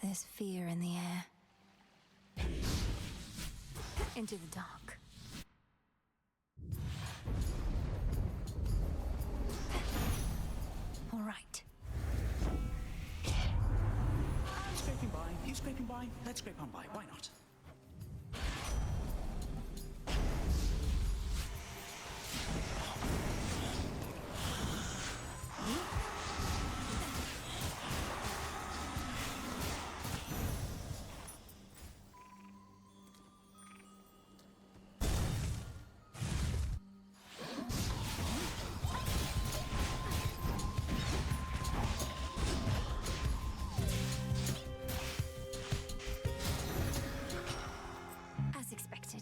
There's fear in the air. Into the dark. All right. Scraping by, he's scraping by, let's scrape on by, why not? As expected.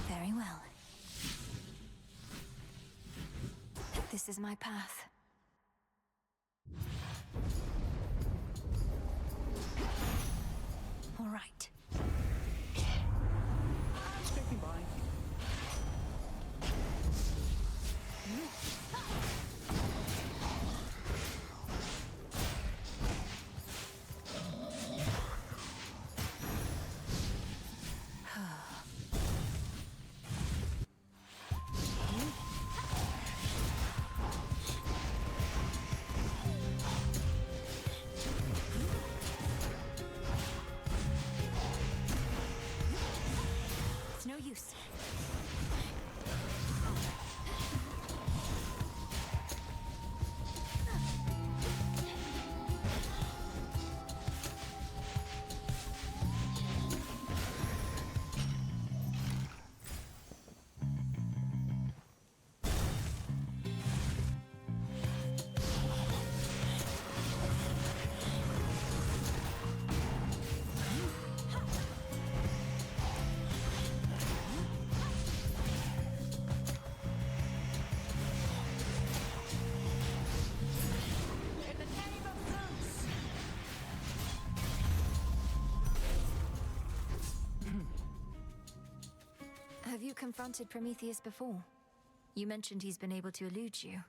Very well. This is my path. All right. Scraping by. It's no use. In the name of Zeus! Have you confronted Prometheus before? You mentioned he's been able to elude you.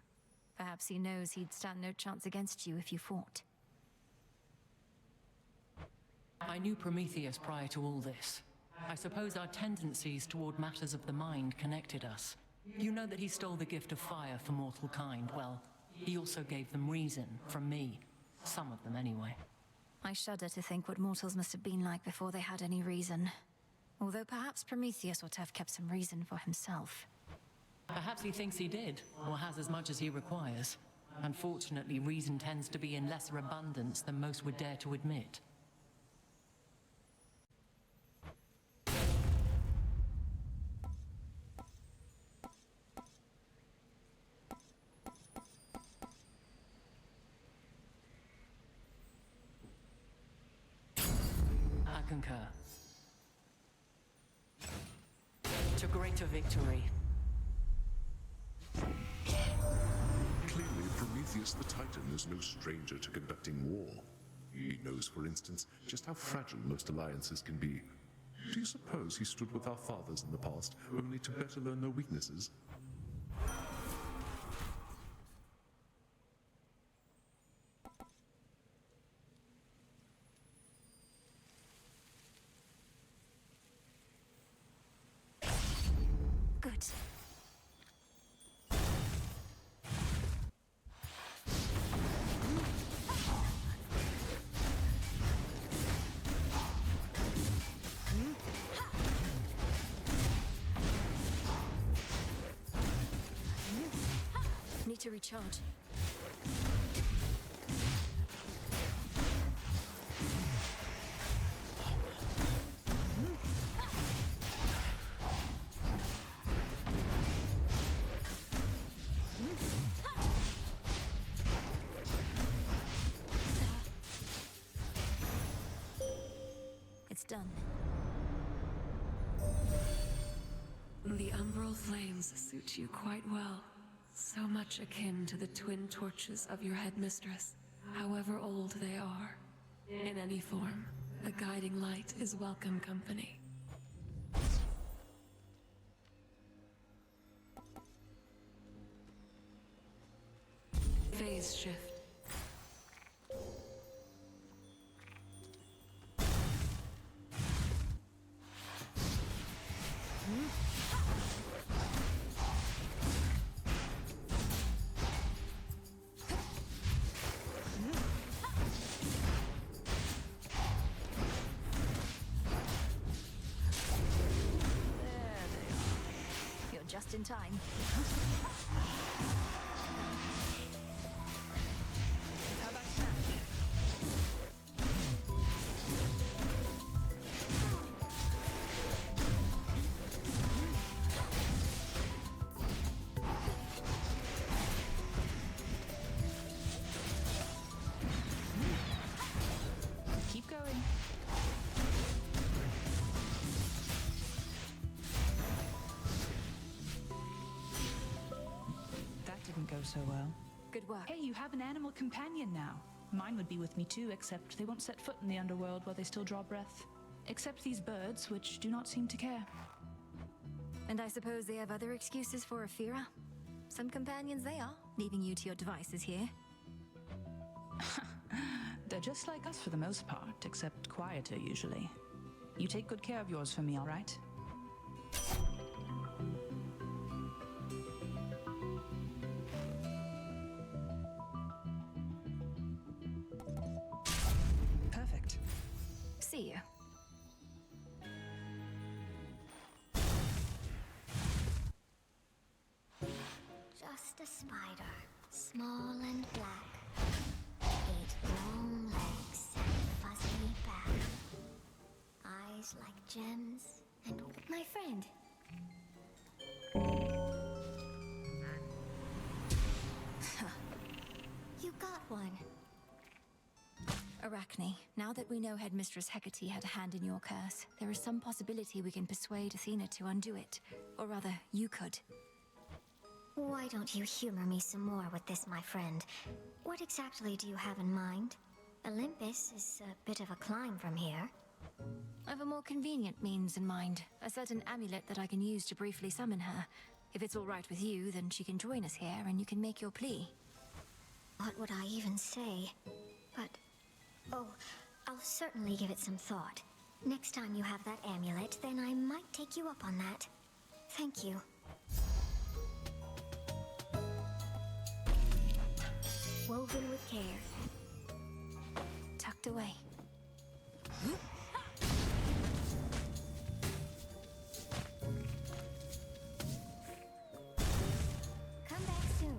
Perhaps he knows he'd stand no chance against you if you fought. I knew Prometheus prior to all this. I suppose our tendencies toward matters of the mind connected us. You know that he stole the gift of fire for mortal kind. Well, he also gave them reason from me. Some of them, anyway. I shudder to think what mortals must have been like before they had any reason. Although perhaps Prometheus ought to have kept some reason for himself. Perhaps he thinks he did, or has as much as he requires. Unfortunately, reason tends to be in lesser abundance than most would dare to admit. I concur. To greater victory. Clearly, Prometheus the Titan is no stranger to conducting war. He knows, for instance, just how fragile most alliances can be. Do you suppose he stood with our fathers in the past, only to better learn their weaknesses? Good. Need to recharge. done. The umbral flames suit you quite well. So much akin to the twin torches of your headmistress, however old they are. In any form, the guiding light is welcome company. Phase shift. Just in time. How about that? Keep going. Didn't go so well. Good work. Hey, you have an animal companion now. Mine would be with me too, except they won't set foot in the underworld while they still draw breath. Except these birds, which do not seem to care. And I suppose they have other excuses for Athena? Some companions they are, leaving you to your devices here. They're just like us for the most part, except quieter usually. You take good care of yours for me, all right? Perfect. See you. Just a spider, small and black. 8 long legs and fuzzy back. Eyes like gems and my friend. You got one. Arachne, now that we know Headmistress Hecate had a hand in your curse, there is some possibility we can persuade Athena to undo it. Or rather, you could. Why don't you humor me some more with this, my friend? What exactly do you have in mind? Olympus is a bit of a climb from here. I've a more convenient means in mind. A certain amulet that I can use to briefly summon her. If it's all right with you, then she can join us here and you can make your plea. What would I even say? But... oh, I'll certainly give it some thought. Next time you have that amulet, then I might take you up on that. Thank you. Woven with care. Tucked away. Come back soon.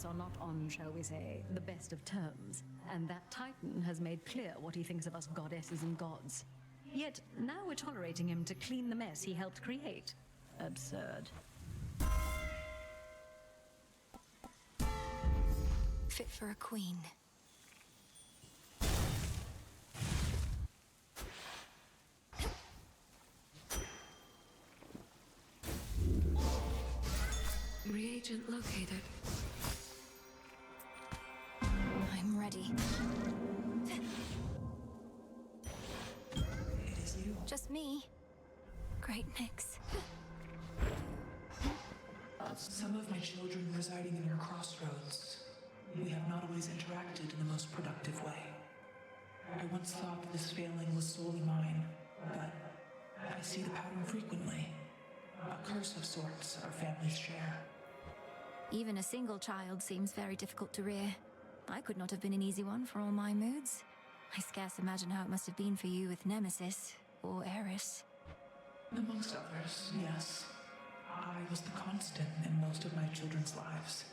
Are not on, shall we say, the best of terms, and that Titan has made clear what he thinks of us goddesses and gods. Yet now we're tolerating him to clean the mess he helped create. Absurd. Fit for a queen. Reagent located. I'm ready. It is you. Just me. great mix. Some of my children residing in your crossroads. We have not always interacted in the most productive way. I once thought this failing was solely mine, but I see the pattern frequently. A curse of sorts our families share. Even a single child seems very difficult to rear. I could not have been an easy one for all my moods. I scarce imagine how it must have been for you with Nemesis or Eris. Amongst others, yes. I was the constant in most of my children's lives.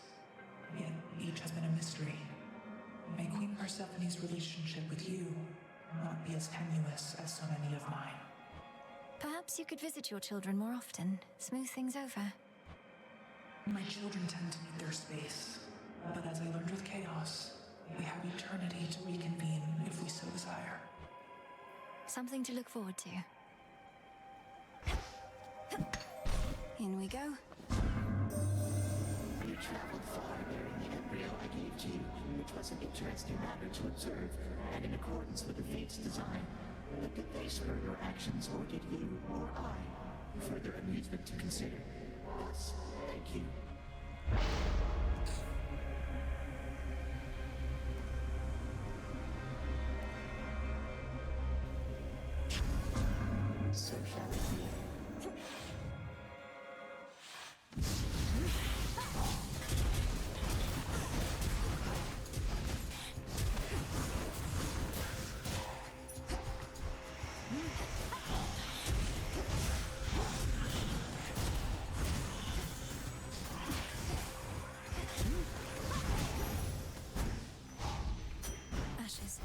Yet each has been a mystery. May Queen Persephone's relationship with you not be as tenuous as so many of mine. Perhaps you could visit your children more often, smooth things over. My children tend to need their space, but as I learned with Chaos, we have eternity to reconvene if we so desire. Something to look forward to. In we go. You traveled far bearing the embryo I gave to you, which was an interesting matter to observe, and in accordance with the Fate's design. But did they spur your actions, or did you, or I, further amusement to consider? Yes, thank you. So shall it be. Ashes.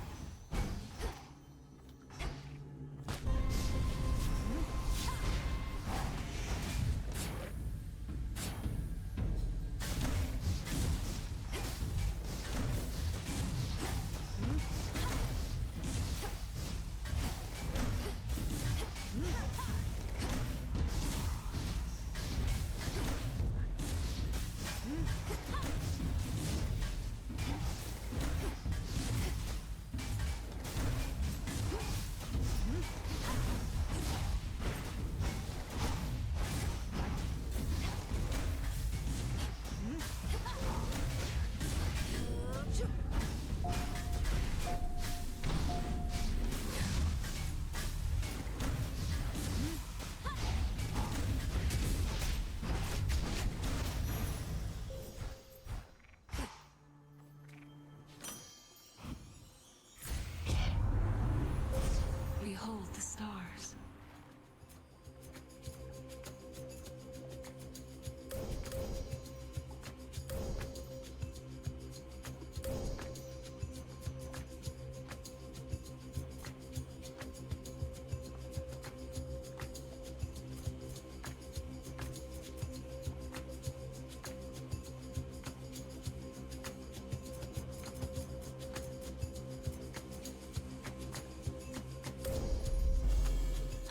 Behold the stars.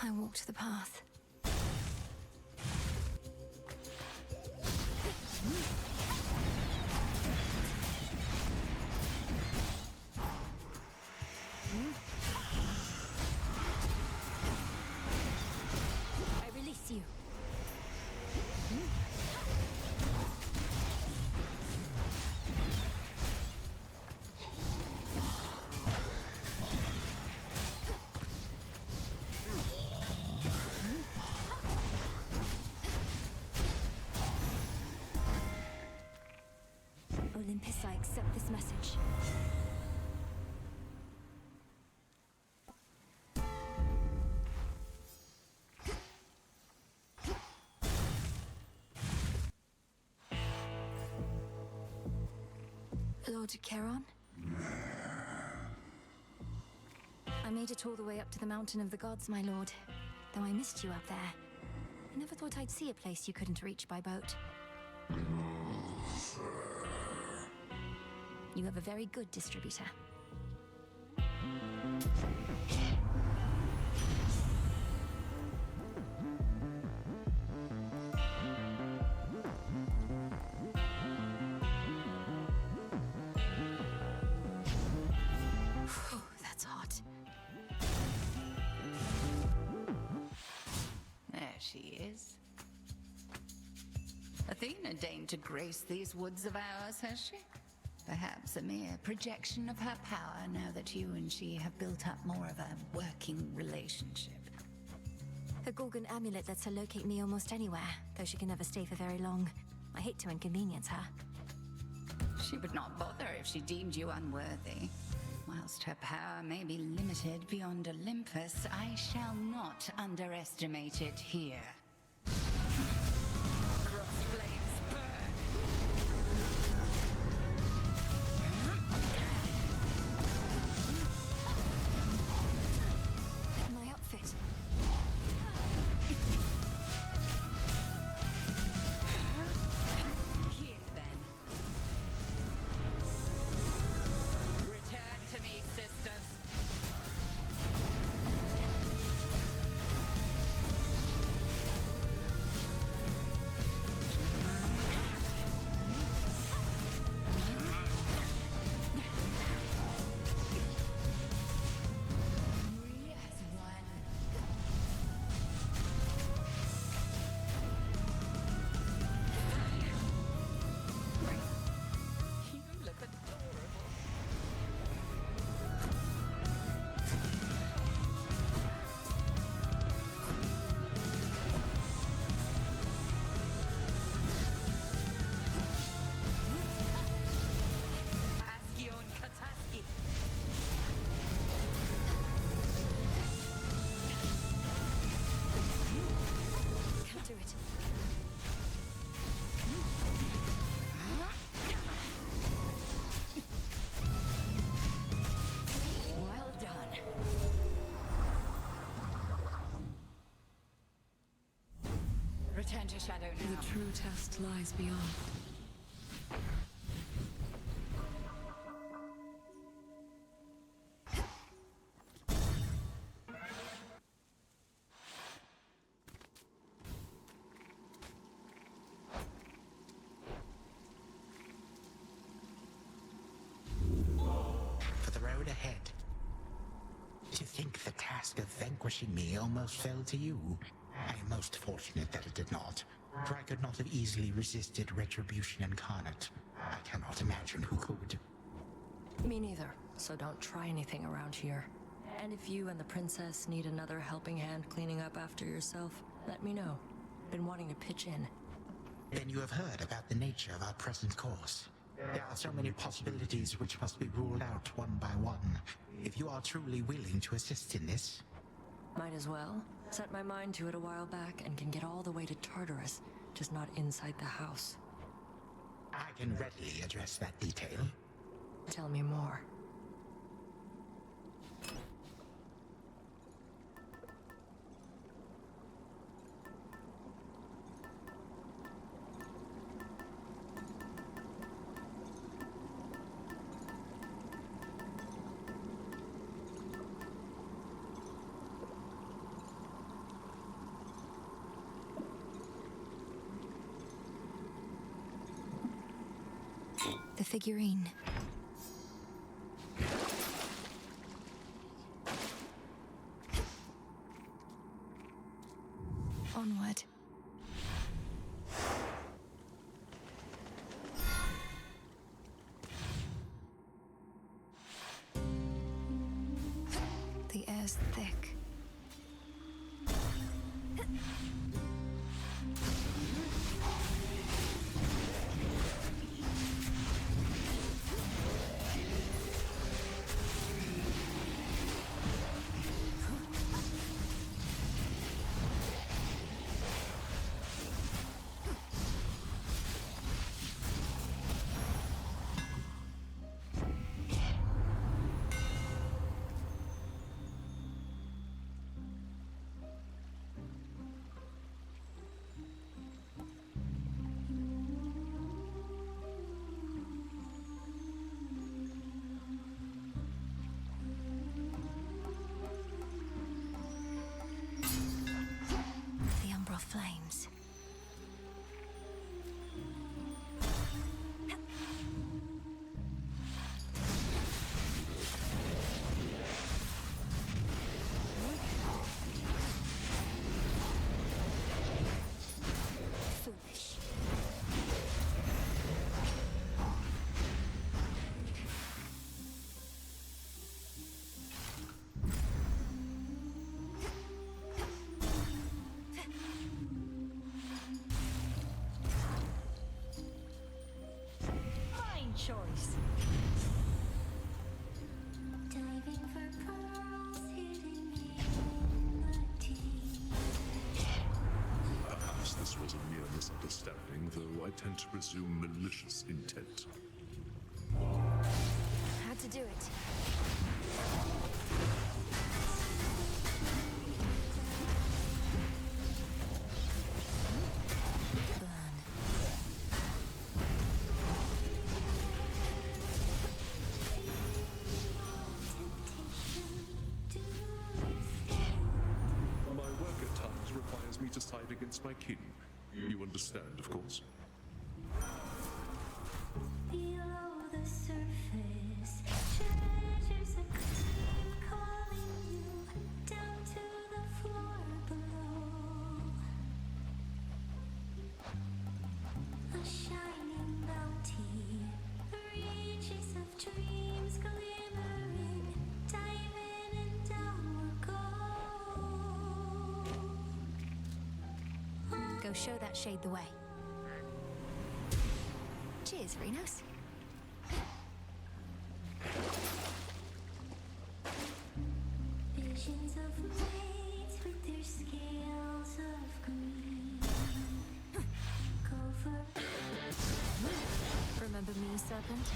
I walked the path. I release you. Olympus, I accept this message. Lord Charon? I made it all the way up to the Mountain of the Gods, my lord. Though I missed you up there. I never thought I'd see a place you couldn't reach by boat. You have a very good distributor. Whew, that's hot. There, Athena deigned to grace these woods of ours, has she? Perhaps a mere projection of her power now that you and she have built up more of a working relationship. The Gorgon amulet lets her locate me almost anywhere, though she can never stay for very long. I hate to inconvenience her. She would not bother if she deemed you unworthy. Whilst her power may be limited beyond Olympus, I shall not underestimate it here. Cross flames burn! My outfit. Here then. Return to me, sisters. We as one. You look adorable. Askion Kataski. Can't do it. Well done. Return to Shadow now. The true test lies beyond. For the road ahead. To think the task of vanquishing me almost fell to you. I am most fortunate that it did not, for I could not have easily resisted retribution incarnate. I cannot imagine who could. Me neither, so don't try anything around here. And if you and the princess need another helping hand cleaning up after yourself, let me know. Been wanting to pitch in. Then you have heard about the nature of our present course. There are so many possibilities which must be ruled out one by one. If you are truly willing to assist in this... Might as well. Set my mind to it a while back and can get all the way to Tartarus, just not inside the house. I can readily address that detail. Tell me more. The figurine. Onward. The air's thick. choice. Diving for pearls hidden in the deep. Perhaps this was a mere misunderstanding, though I tend to presume malicious intent. Had to do it. My work at times requires me to side against my kin. You understand, of course. Below the surface, treasures a gleam calling you down to the floor below. A shining bounty, reaches of dreams glimmering. Dive in and down we go. Go show that shade the way. Cheers, Renos. Visions of maids with their scales of green. Go for. Remember me, serpent?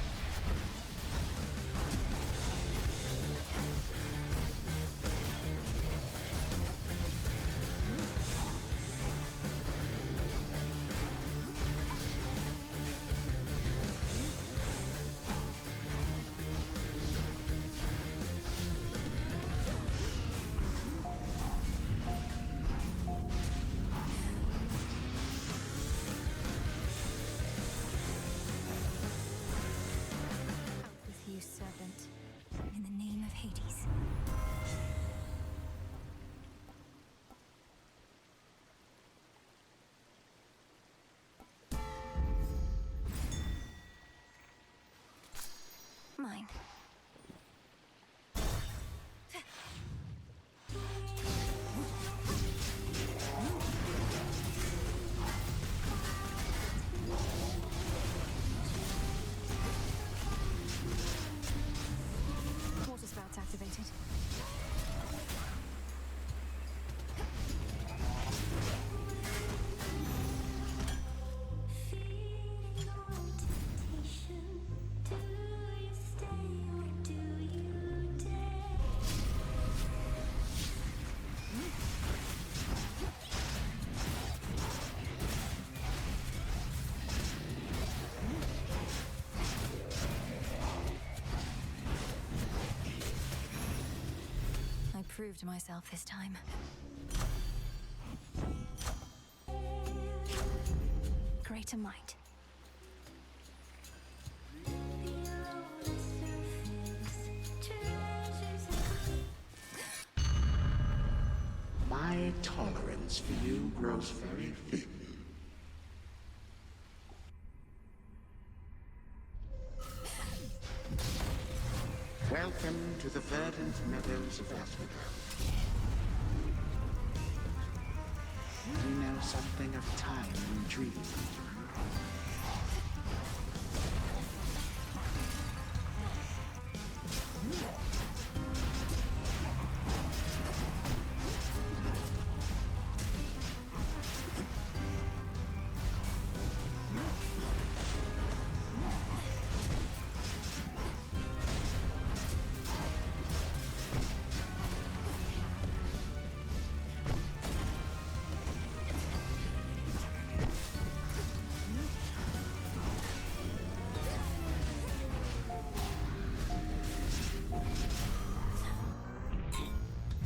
Serpent, in the name of Hades. Mine. Water spouts activated. Feeding on temptation. Do you stay or do you dare? I proved myself this time. Greater might. Below the surface, treasures a gleam. My tolerance for you grows very thin. Welcome to the verdant meadows of Athena. You know something of time and dream.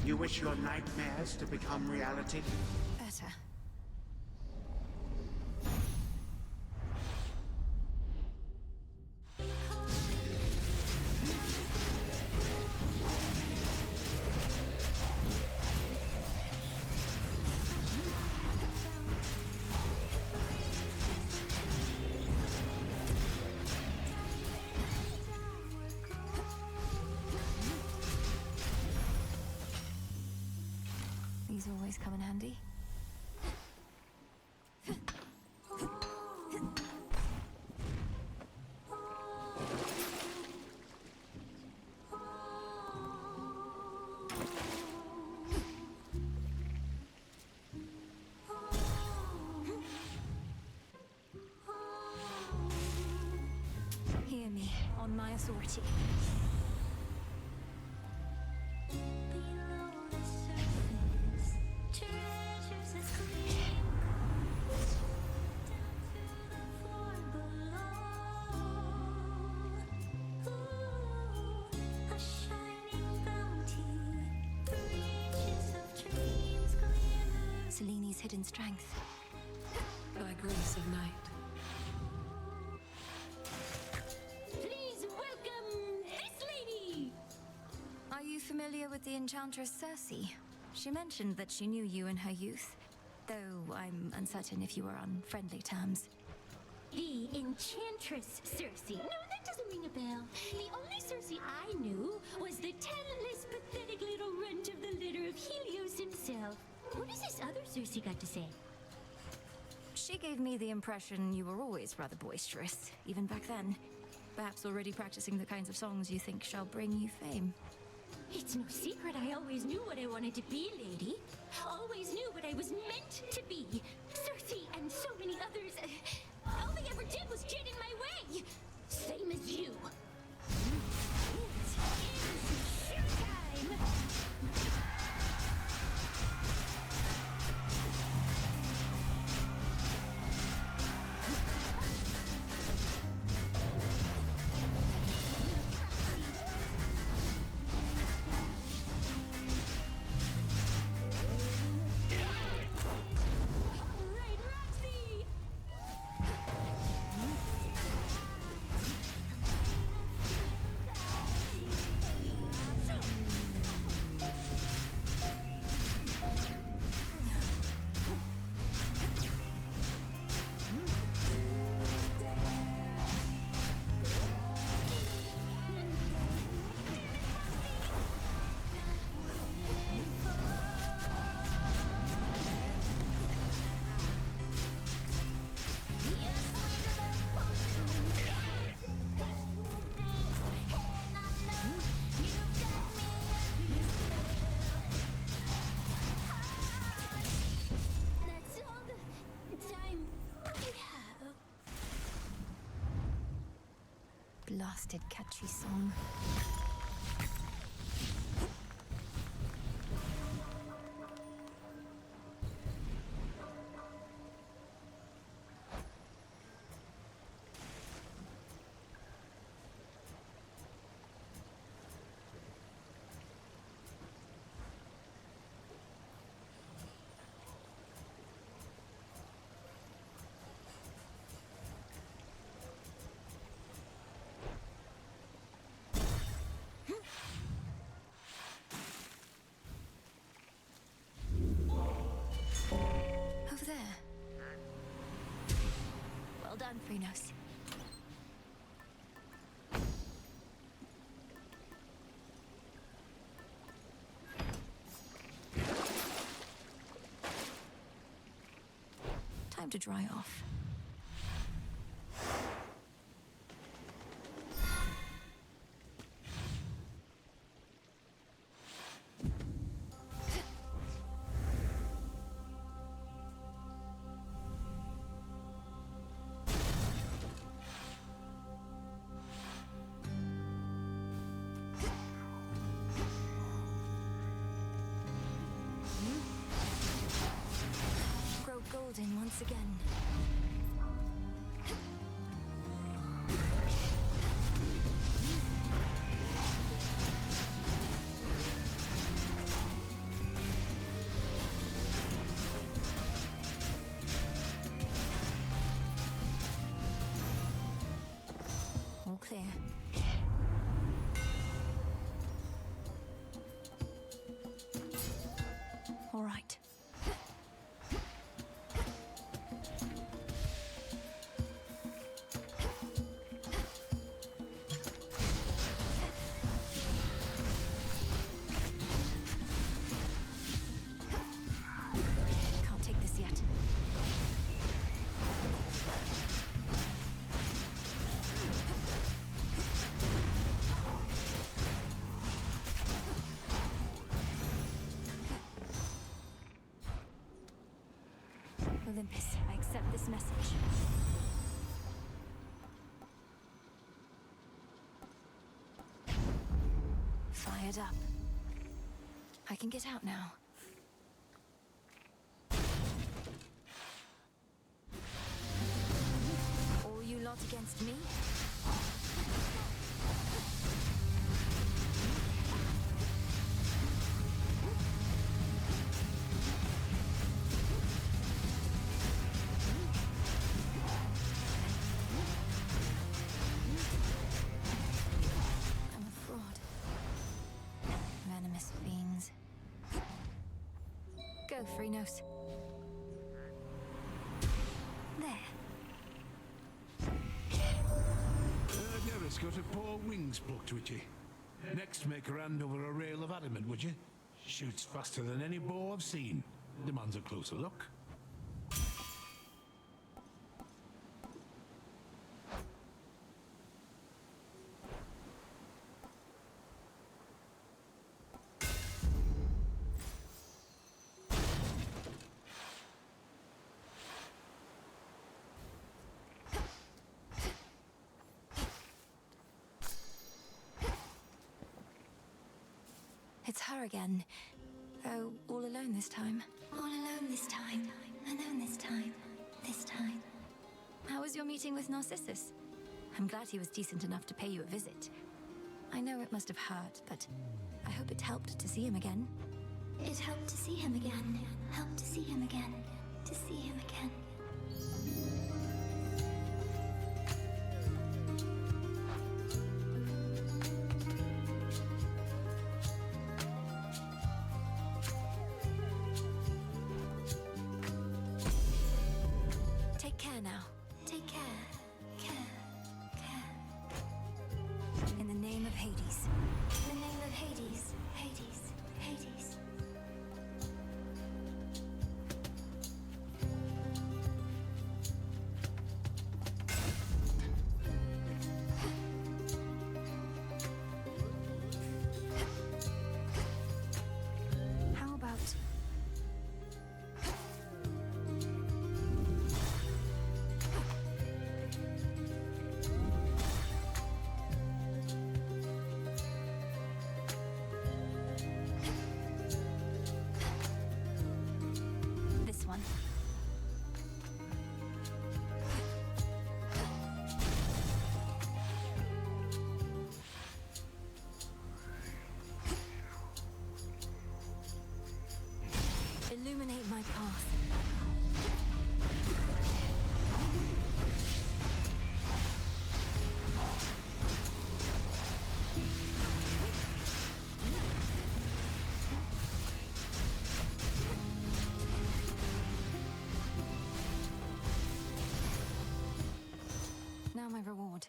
You wish your nightmares to become reality? Better. These always come in handy. on my authority. Below the surface, treasures that gleam, down to the floor below. Ooh, a shining bounty, riches of dreams glimmer. Seleni's hidden strength. By grace of night. Please welcome this lady! Are you familiar with the enchantress Circe? She mentioned that she knew you in her youth, though I'm uncertain if you were on friendly terms. The enchantress Circe. No, that doesn't ring a bell. The only Circe I knew was the talentless, pathetic little runt of the litter of Helios himself. What has this other Circe got to say? She gave me the impression you were always rather boisterous, even back then. Perhaps already practicing the kinds of songs you think shall bring you fame. It's no secret I always knew what I wanted to be, lady. Always knew what I was meant to be. Circe and so many others. All they ever did was get in my way. Same as you. It's showtime! Right, Roxy! That's all the time we have. Blasted catchy song. Over there. Well done, Phrynos. Time to dry off. Grow golden once again. All clear. All right. Can't take this yet. Olympus, I accept this message. fired up. I can get out now. All you lot against me? Go, Freenos. There. Never's got her poor wings plucked with you. Next, make her hand over a rail of adamant, would you? Shoots faster than any bow I've seen. Demands a closer look. It's her again. Oh, all alone this time. All alone this time. Alone this time. This time. How was your meeting with Narcissus? I'm glad he was decent enough to pay you a visit. I know it must have hurt, but I hope it helped to see him again. It helped to see him again. Helped to see him again. To see him again. Take care now. Take care. Care. In the name of Hades. In the name of Hades. Hades. Hades. How about... this one? Illuminate my path. Now my reward.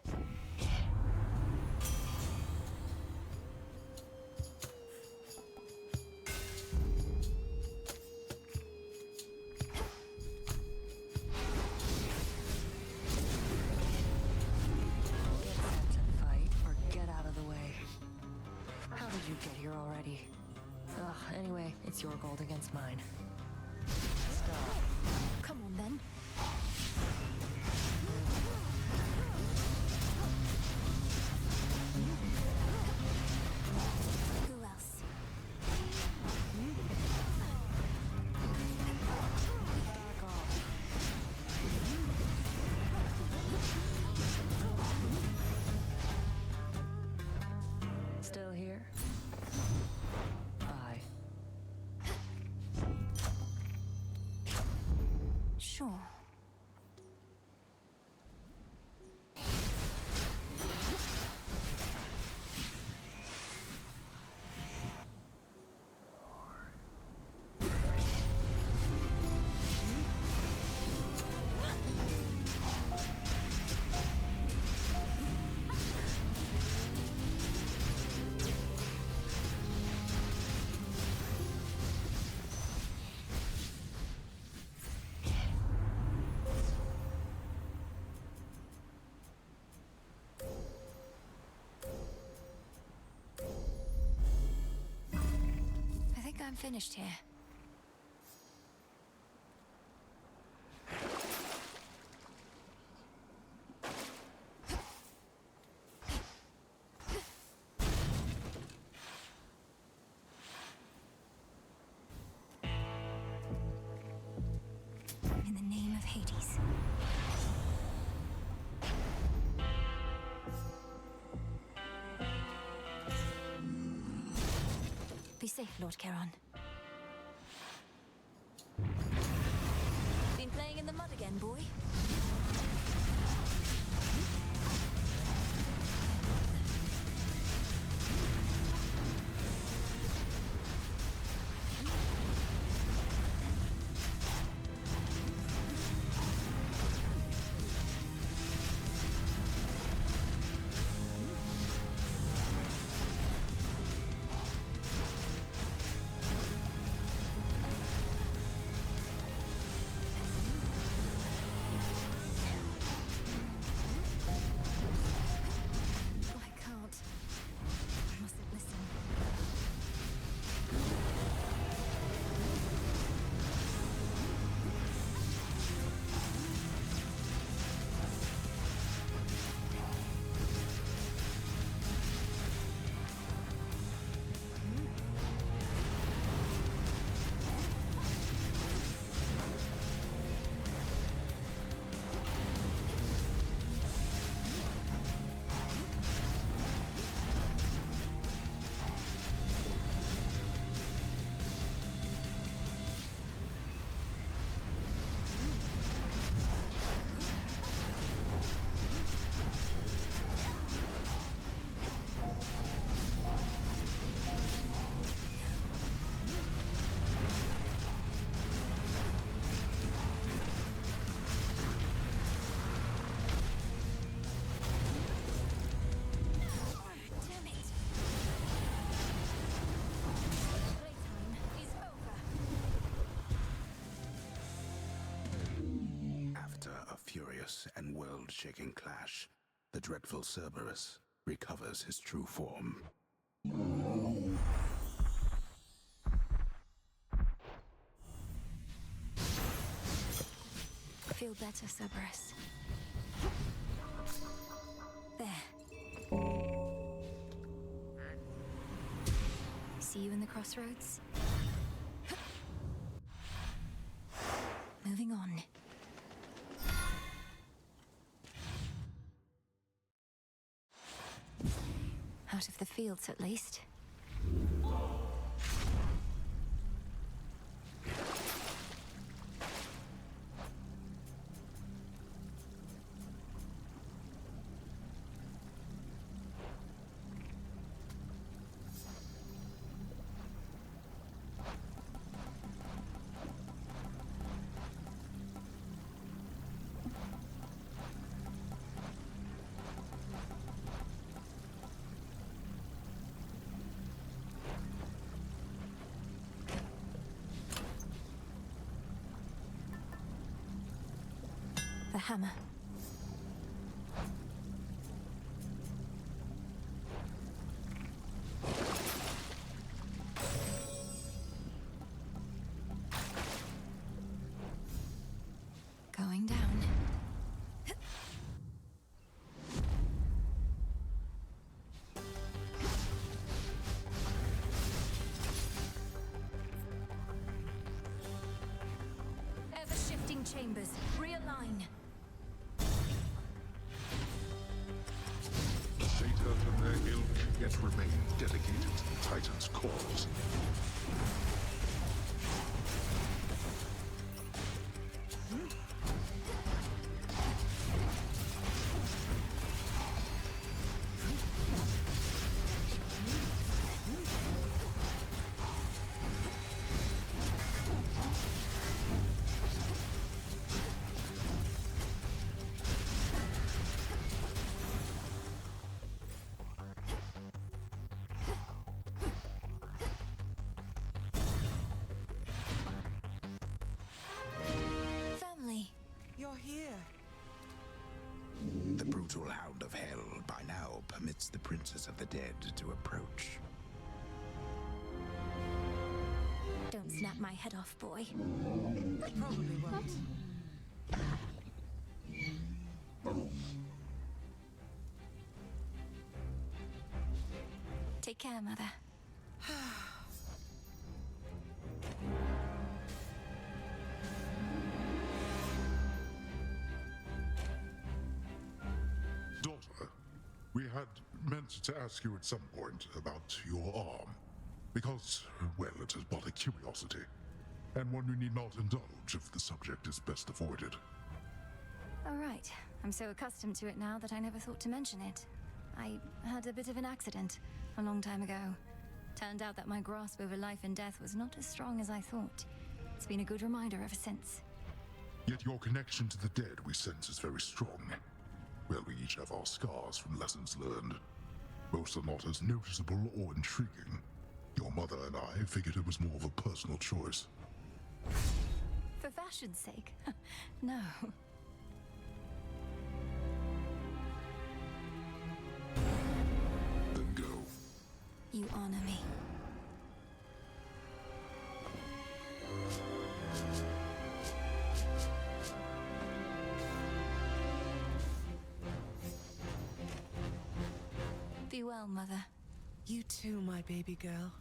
Get set to fight or get out of the way. How did you get here already? Ugh, anyway, it's your gold against mine. Stop. Come on then. Who else? Back off. Still here? Bye. Sure. I think I'm finished here. Hades. Be safe, Lord Charon. Been playing in the mud again, boy? Furious and world-shaking clash, the dreadful Cerberus recovers his true form. Feel better, Cerberus. There. See you in the crossroads? Moving on. Out of the fields, at least. The hammer. Going down. Ever-shifting chambers. Realign. Fate of their ilk yet remain dedicated to the Titan's cause. You're here. The brutal hound of hell by now permits the Princess of the Dead to approach. Don't snap my head off, boy. I probably won't. Take care, Mother. We had meant to ask you at some point about your arm. Because, well, it is but a curiosity. And one you need not indulge if the subject is best avoided. All right. I'm so accustomed to it now that I never thought to mention it. I had a bit of an accident a long time ago. Turned out that my grasp over life and death was not as strong as I thought. It's been a good reminder ever since. Yet your connection to the dead we sense is very strong. Well, we each have our scars from lessons learned. Most are not as noticeable or intriguing. Your mother and I figured it was more of a personal choice. For fashion's sake? No. Then go. You honor me. Be well, Mother. You too, my baby girl.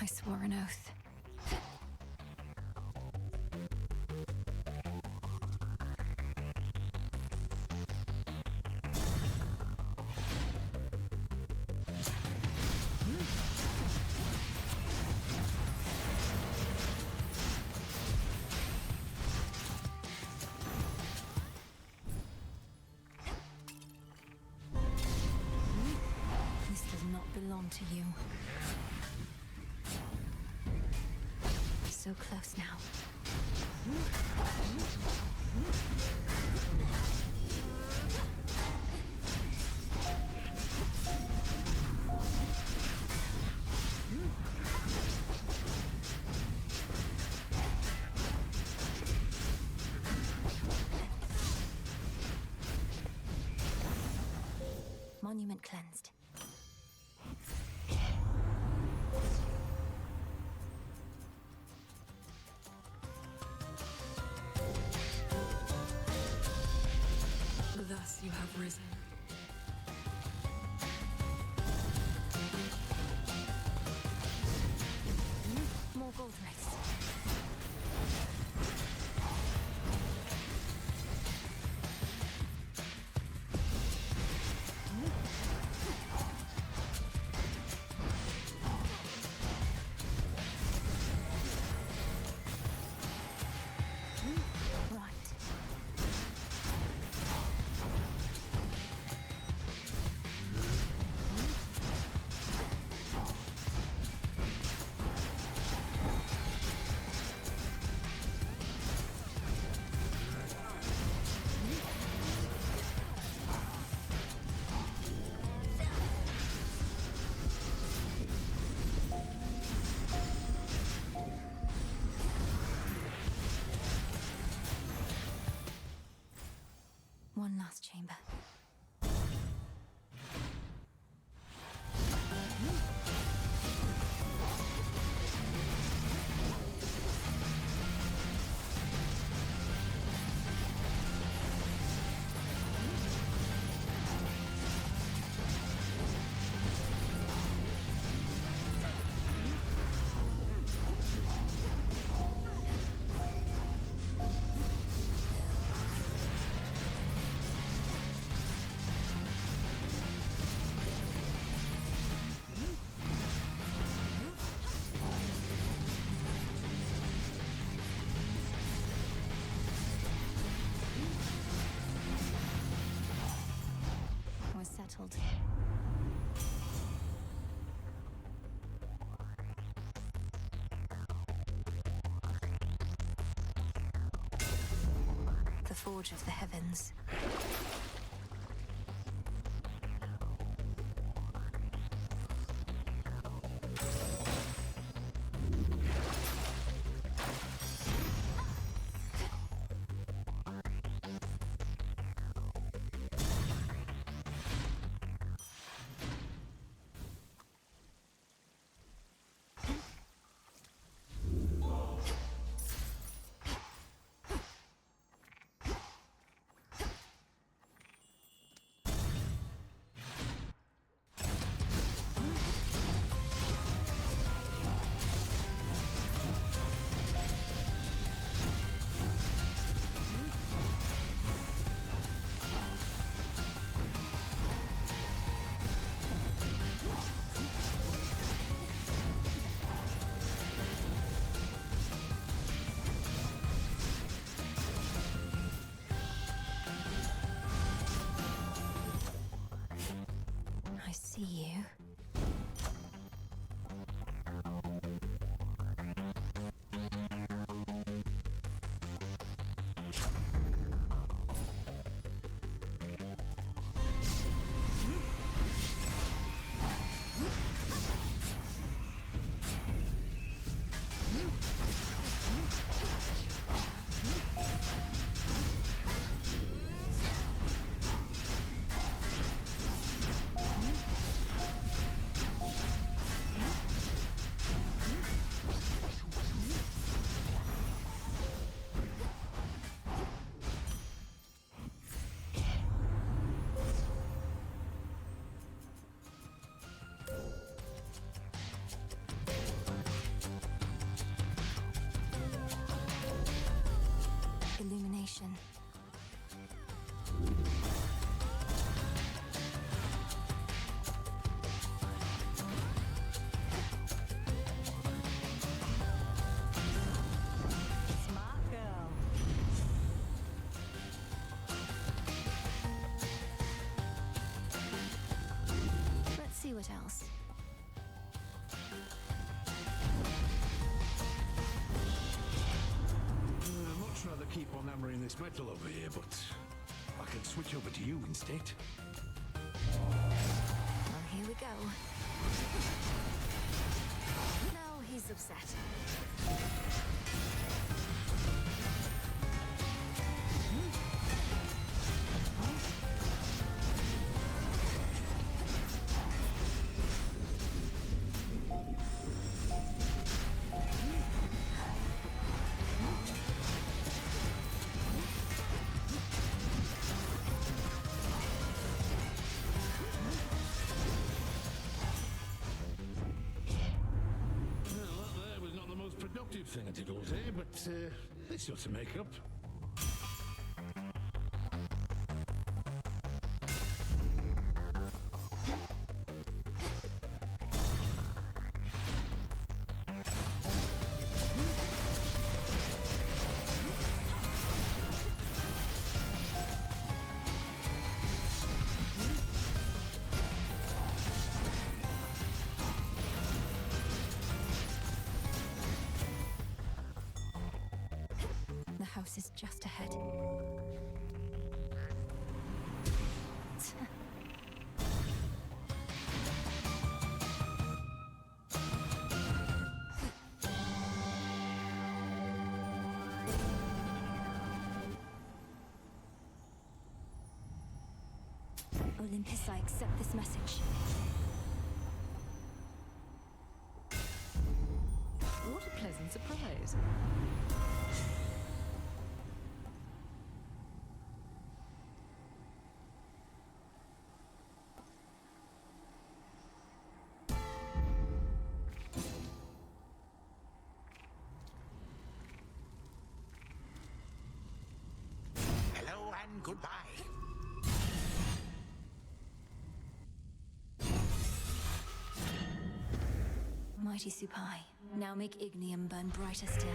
I swore an oath. This does not belong to you. So close now. Monument cleansed. Thus you have risen. More gold rays. One last chamber. Settled. The Forge of the Heavens. see you. Illumination. Smart girl. Let's see what else. I'd much rather keep on hammering this metal over here, but I can switch over to you instead. Well, here we go. Now he's upset. Well, that there was not the most productive thing I did all day, but this ought to make up. The house is just ahead. Olympus, I accept this message. What a pleasant surprise. Hello and goodbye. Mighty Supai, now make Ignium burn brighter still.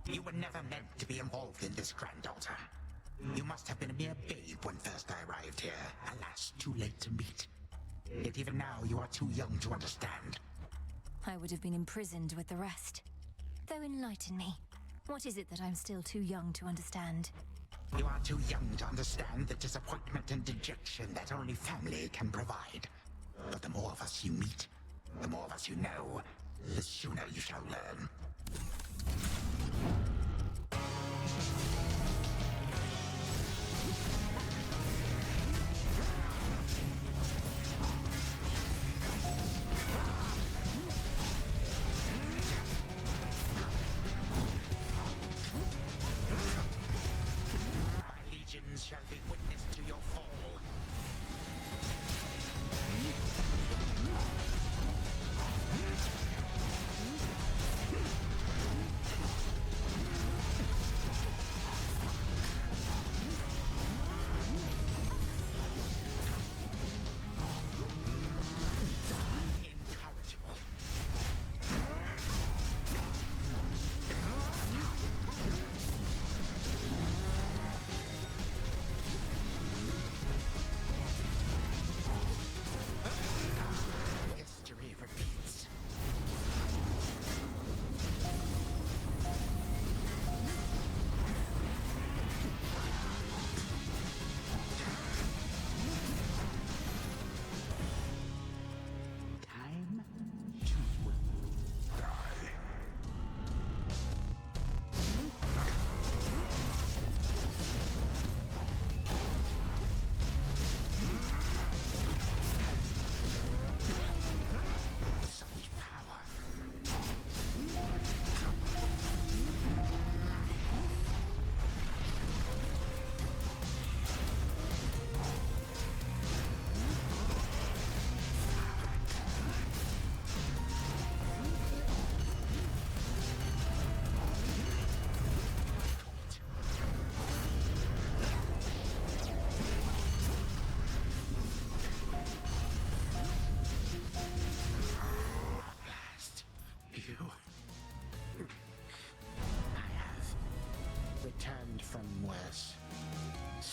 You were never meant to be involved in this, granddaughter. You must have been a mere babe when first I arrived here. Alas, too late to meet. Yet even now, you are too young to understand. I would have been imprisoned with the rest. Though enlighten me. What is it that I'm still too young to understand? You are too young to understand the disappointment and dejection that only family can provide. But the more of us you meet, the more of us you know, the sooner you shall learn. My legions shall be witness to your fall.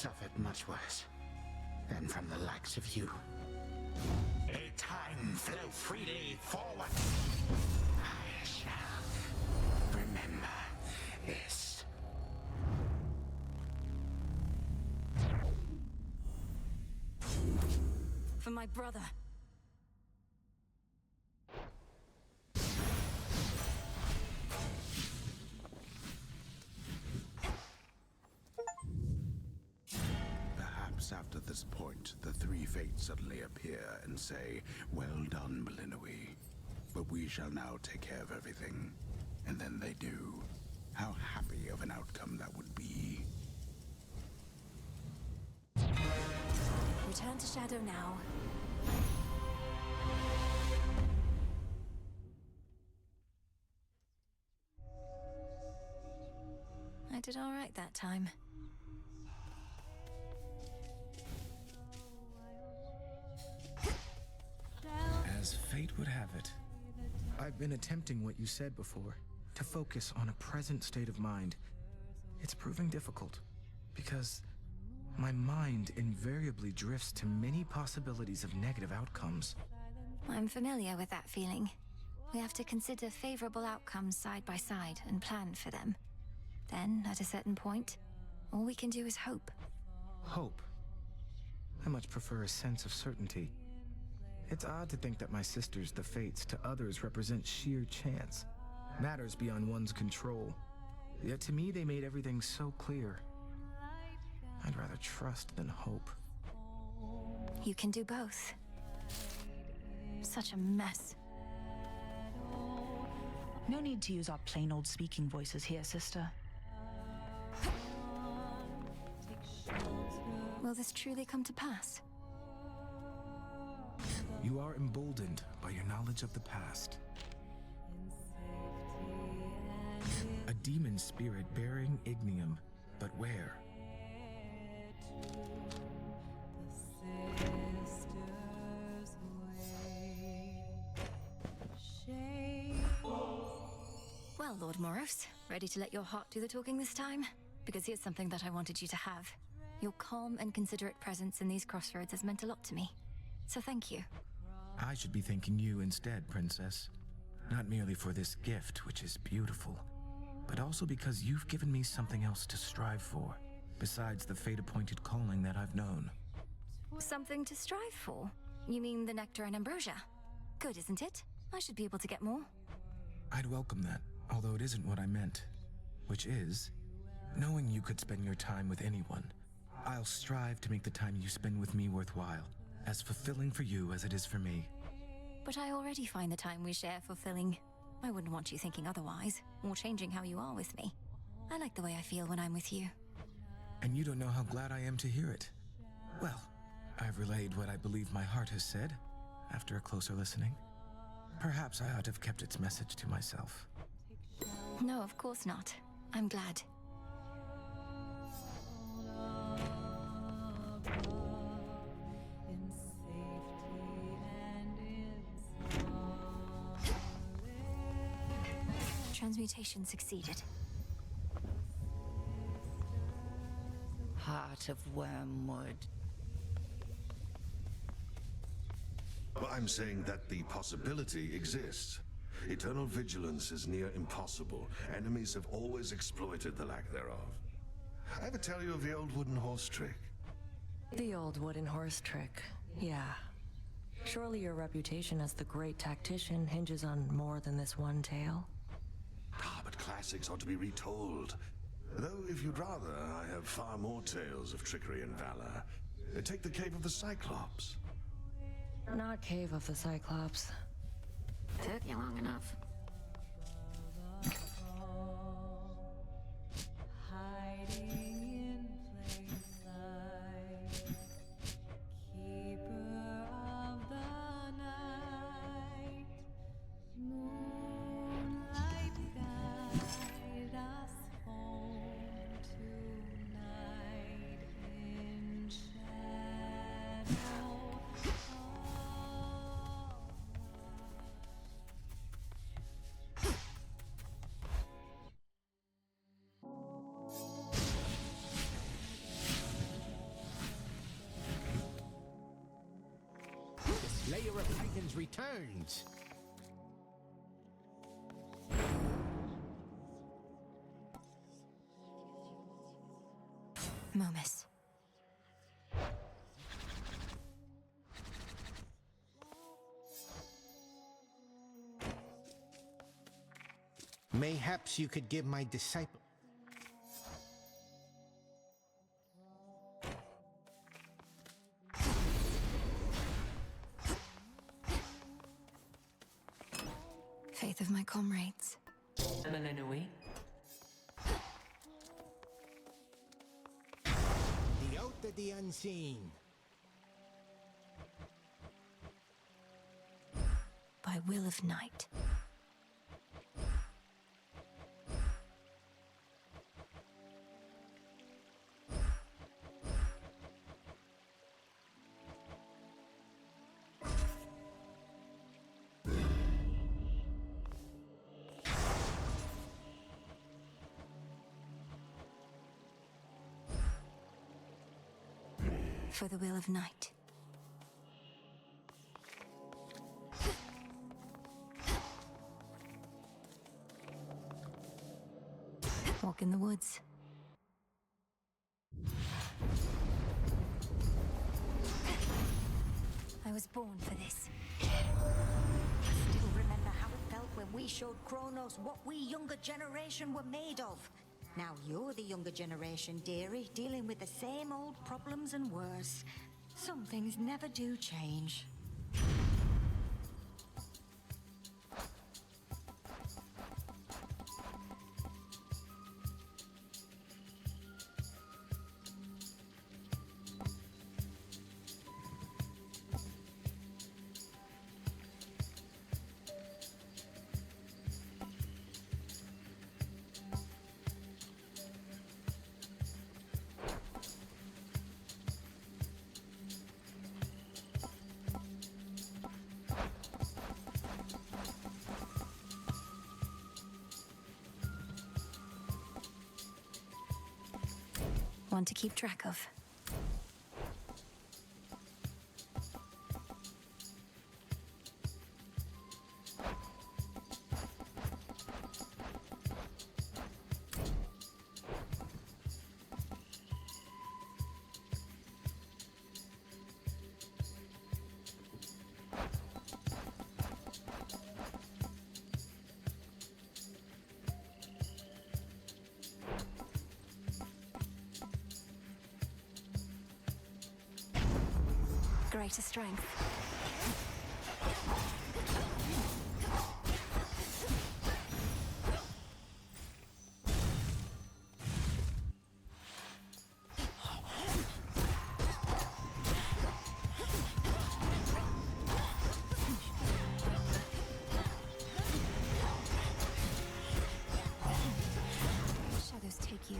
suffered much worse than from the likes of you. A time flow freely forward. I shall remember this. For my brother. Perhaps after this point, the three fates suddenly appear and say, "Well done, Melinoë. But we shall now take care of everything." And then they do. How happy of an outcome that would be. Return to Shadow now. I did all right that time. As fate would have it, I've been attempting what you said before, to focus on a present state of mind. It's proving difficult, because my mind invariably drifts to many possibilities of negative outcomes. I'm familiar with that feeling. We have to consider favorable outcomes side by side and plan for them. Then, at a certain point, all we can do is hope. Hope. I much prefer a sense of certainty. It's odd to think that my sisters, the Fates, to others represent sheer chance. Matters beyond one's control. Yet to me, they made everything so clear. I'd rather trust than hope. You can do both. Such a mess. No need to use our plain old speaking voices here, sister. Will this truly come to pass? You are emboldened by your knowledge of the past. A demon spirit bearing ignium, but where? Well, Lord Moros, ready to let your heart do the talking this time? Because here's something that I wanted you to have. Your calm and considerate presence in these crossroads has meant a lot to me. So thank you. I should be thanking you instead, Princess. Not merely for this gift, which is beautiful, but also because you've given me something else to strive for, besides the fate-appointed calling that I've known. Something to strive for? You mean the nectar and ambrosia? Good, isn't it? I should be able to get more. I'd welcome that, although it isn't what I meant. Which is, knowing you could spend your time with anyone, I'll strive to make the time you spend with me worthwhile, as fulfilling for you as it is for me. But I already find the time we share fulfilling. I wouldn't want you thinking otherwise, or changing how you are with me. I like the way I feel when I'm with you. And you don't know how glad I am to hear it. Well, I've relayed what I believe my heart has said, after a closer listening. Perhaps I ought to have kept its message to myself. No, of course not. I'm glad. Transmutation succeeded. Heart of wormwood. Well, I'm saying that the possibility exists. Eternal vigilance is near impossible. Enemies have always exploited the lack thereof. I ever tell you of the old wooden horse trick? The old wooden horse trick, yeah. Surely your reputation as the great tactician hinges on more than this one tale? Ah, but classics ought to be retold. Though, if you'd rather, I have far more tales of trickery and valor. Take the Cave of the Cyclops. Not Cave of the Cyclops. Took you long enough. Slayer of Titans returns. Momus. Mayhaps you could give my disciple... Faith of my comrades. Melinoë? The Oath of the Unseen. By will of night. For the will of night. Walk in the woods. I was born for this. Still remember how it felt when we showed Kronos what we younger generation were made of. Now you're the younger generation, dearie, dealing with the same old problems and worse. Some things never do change. One to keep track of. Greater strength. Shadows take you.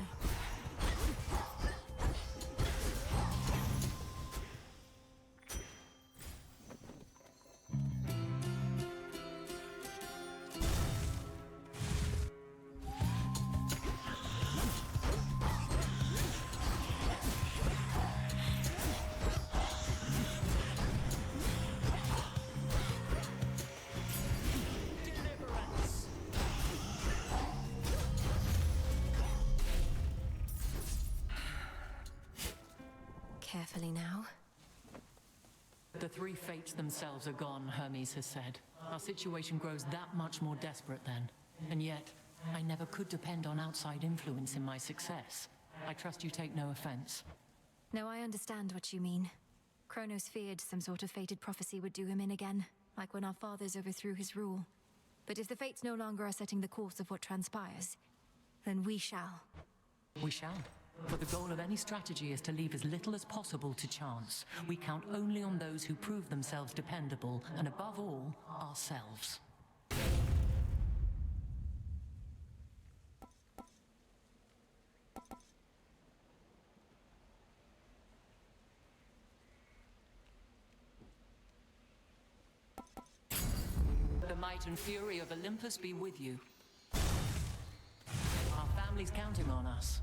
Carefully now. The three fates themselves are gone, Hermes has said. Our situation grows that much more desperate then. And yet, I never could depend on outside influence in my success. I trust you take no offense. No, I understand what you mean. Kronos feared some sort of fated prophecy would do him in again, like when our fathers overthrew his rule. But if the fates no longer are setting the course of what transpires, then we shall. We shall. But the goal of any strategy is to leave as little as possible to chance. We count only on those who prove themselves dependable, and above all, ourselves. The might and fury of Olympus be with you. Our family's counting on us.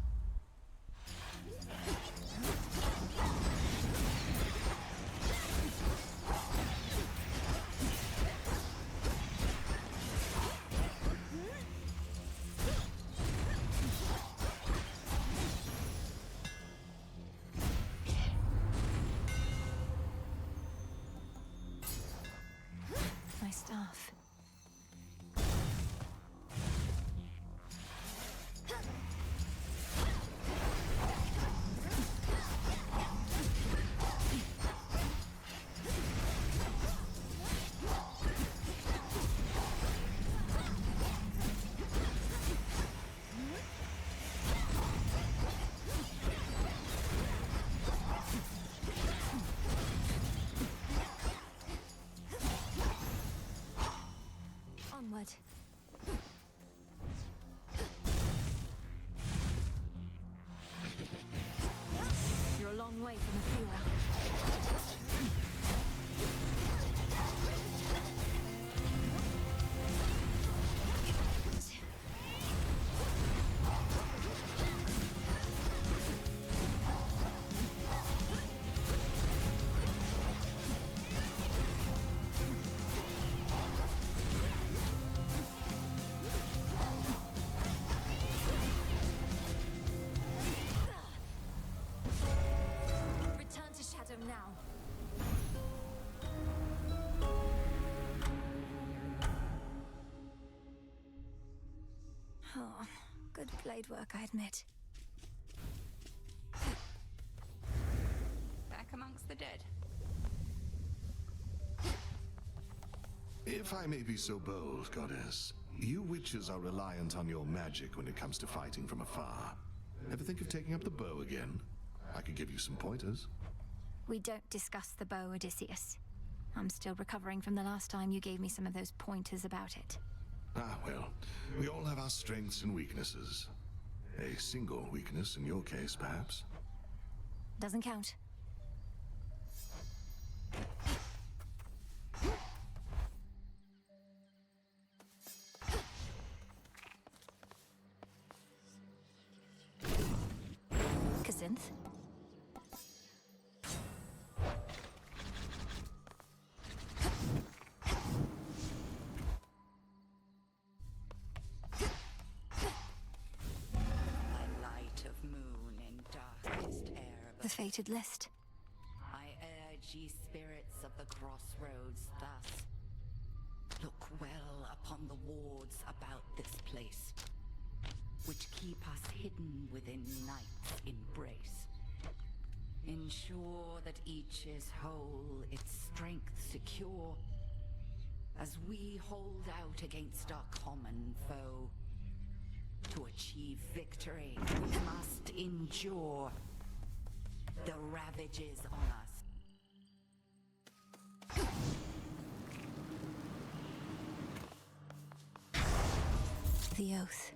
Good blade work, I admit. Back amongst the dead. If I may be so bold, Goddess, you witches are reliant on your magic when it comes to fighting from afar. Ever think of taking up the bow again? I could give you some pointers. We don't discuss the bow, Odysseus. I'm still recovering from the last time you gave me some of those pointers about it. Ah, well, we all have our strengths and weaknesses. A single weakness in your case, perhaps. Doesn't count. Cassynth? The fated list. I urge ye spirits of the crossroads thus. Look well upon the wards about this place, which keep us hidden within night's embrace. Ensure that each is whole, its strength secure, as we hold out against our common foe. To achieve victory, we must endure the ravages on us. The oath.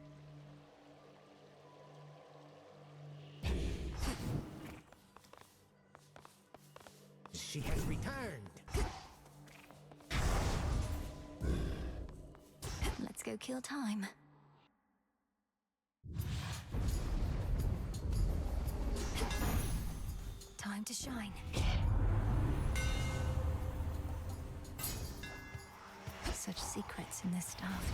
She has returned. Let's go kill time. Time to shine. Such secrets in this stuff.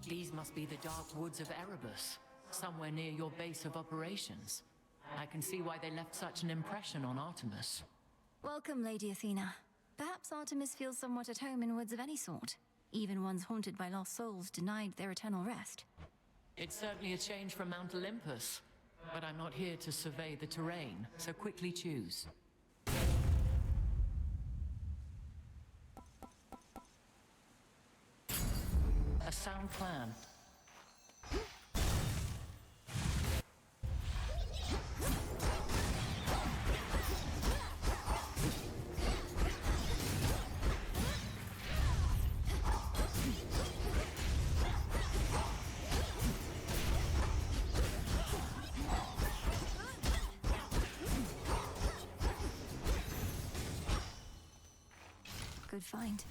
These must be the dark woods of Erebus, somewhere near your base of operations. I can see why they left such an impression on Artemis. Welcome, Lady Athena. Perhaps Artemis feels somewhat at home in woods of any sort, even ones haunted by lost souls denied their eternal rest. It's certainly a change from Mount Olympus, but I'm not here to survey the terrain, so quickly choose. A sound plan. Good find.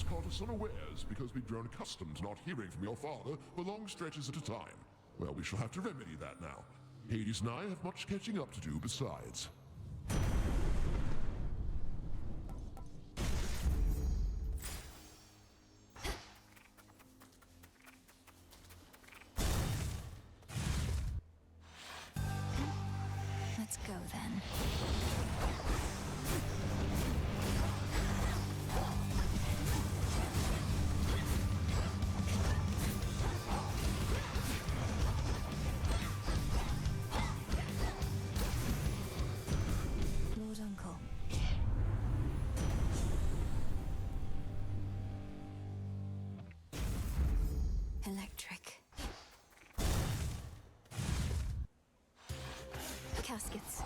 Caught us unawares because we'd grown accustomed to not hearing from your father for long stretches at a time. Well, we shall have to remedy that now. Hades and I have much catching up to do besides. Let's go then. Lord Uncle. Electric. Caskets.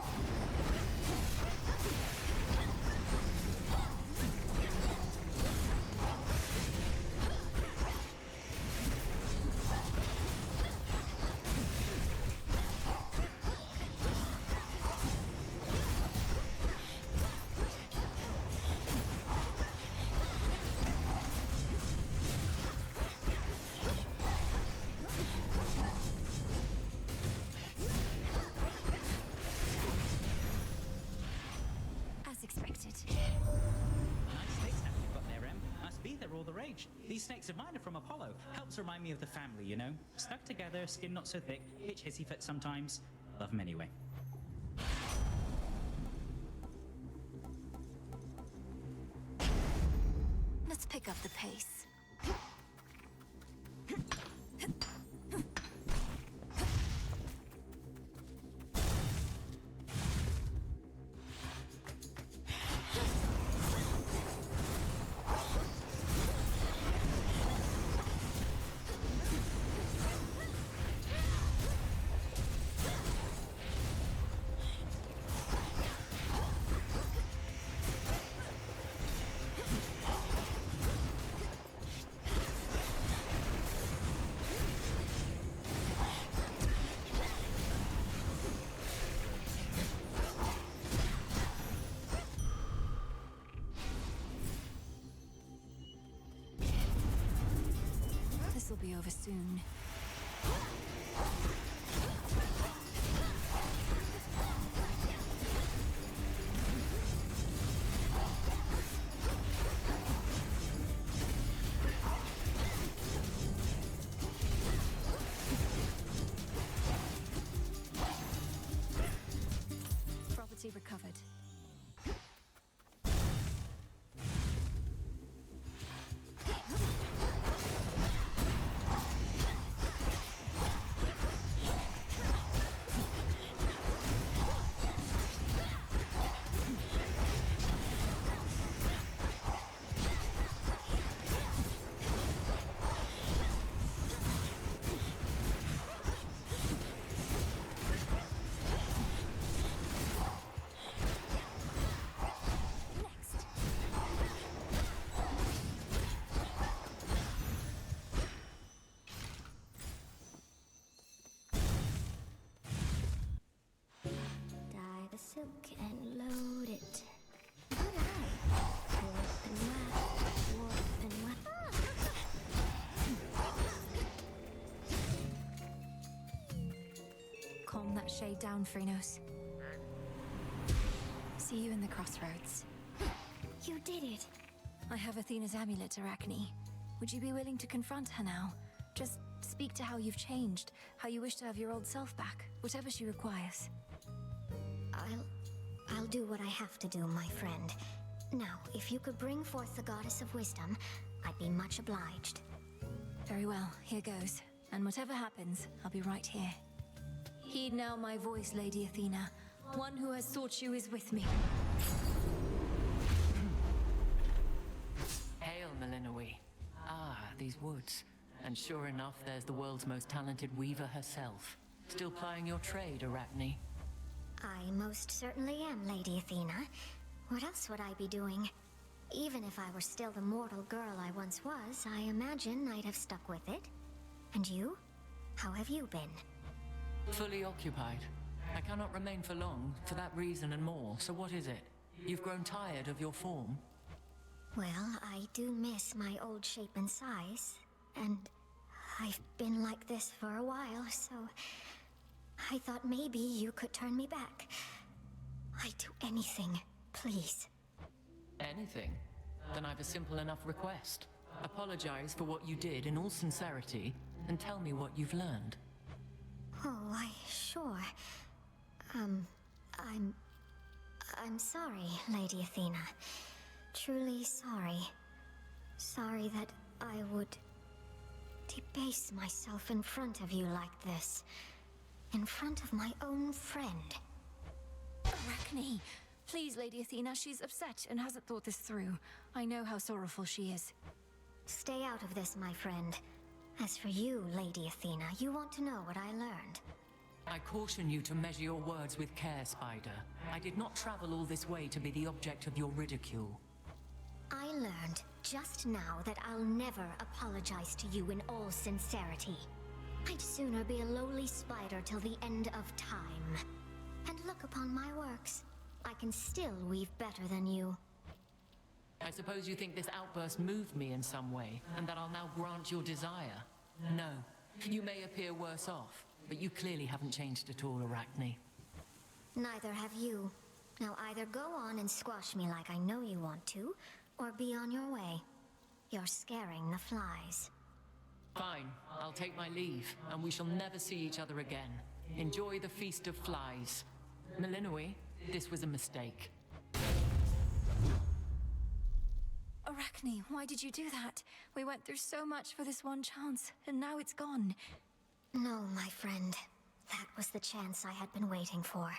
Expected. Nice snake snap you've got there, Em. Must be they're all the rage. These snakes of mine are from Apollo. Helps remind me of the family, you know? Stuck together, skin not so thick, itch hissy fit sometimes. Love them anyway. Let's pick up the pace. This'll be over soon. Property recovered. The silk and load it. Good eye. Warp and whack, warp and whack. Calm that shade down, Phrynos. See you in the crossroads. You did it. I have Athena's amulet, Arachne. Would you be willing to confront her now? Just speak to how you've changed, how you wish to have your old self back, whatever she requires. I'll do what I have to do, my friend. Now, if you could bring forth the goddess of wisdom, I'd be much obliged. Very well, here goes. And whatever happens, I'll be right here. Heed now my voice, Lady Athena. One who has sought you is with me. Hail, Melinoë. Ah, these woods. And sure enough, there's the world's most talented weaver herself. Still plying your trade, Arachne? I most certainly am, Lady Athena. What else would I be doing? Even if I were still the mortal girl I once was, I imagine I'd have stuck with it. And you? How have you been? Fully occupied. I cannot remain for long, for that reason and more. So what is it? You've grown tired of your form? Well, I do miss my old shape and size. And I've been like this for a while, so I thought maybe you could turn me back. I'd do anything, please. Anything? Then I've a simple enough request. Apologize for what you did in all sincerity, and tell me what you've learned. Oh, sure. I'm sorry, Lady Athena. Truly sorry. Sorry that I would debase myself in front of you like this. In front of my own friend. Arachne! Please, Lady Athena, she's upset and hasn't thought this through. I know how sorrowful she is. Stay out of this, my friend. As for you, Lady Athena, you want to know what I learned. I caution you to measure your words with care, Spider. I did not travel all this way to be the object of your ridicule. I learned just now that I'll never apologize to you in all sincerity. I'd sooner be a lowly spider till the end of time. And look upon my works. I can still weave better than you. I suppose you think this outburst moved me in some way, and that I'll now grant your desire. No. You may appear worse off, but you clearly haven't changed at all, Arachne. Neither have you. Now either go on and squash me like I know you want to, or be on your way. You're scaring the flies. Fine, I'll take my leave, and we shall never see each other again. Enjoy the Feast of Flies. Melinoë, this was a mistake. Arachne, why did you do that? We went through so much for this one chance, and now it's gone. No, my friend. That was the chance I had been waiting for.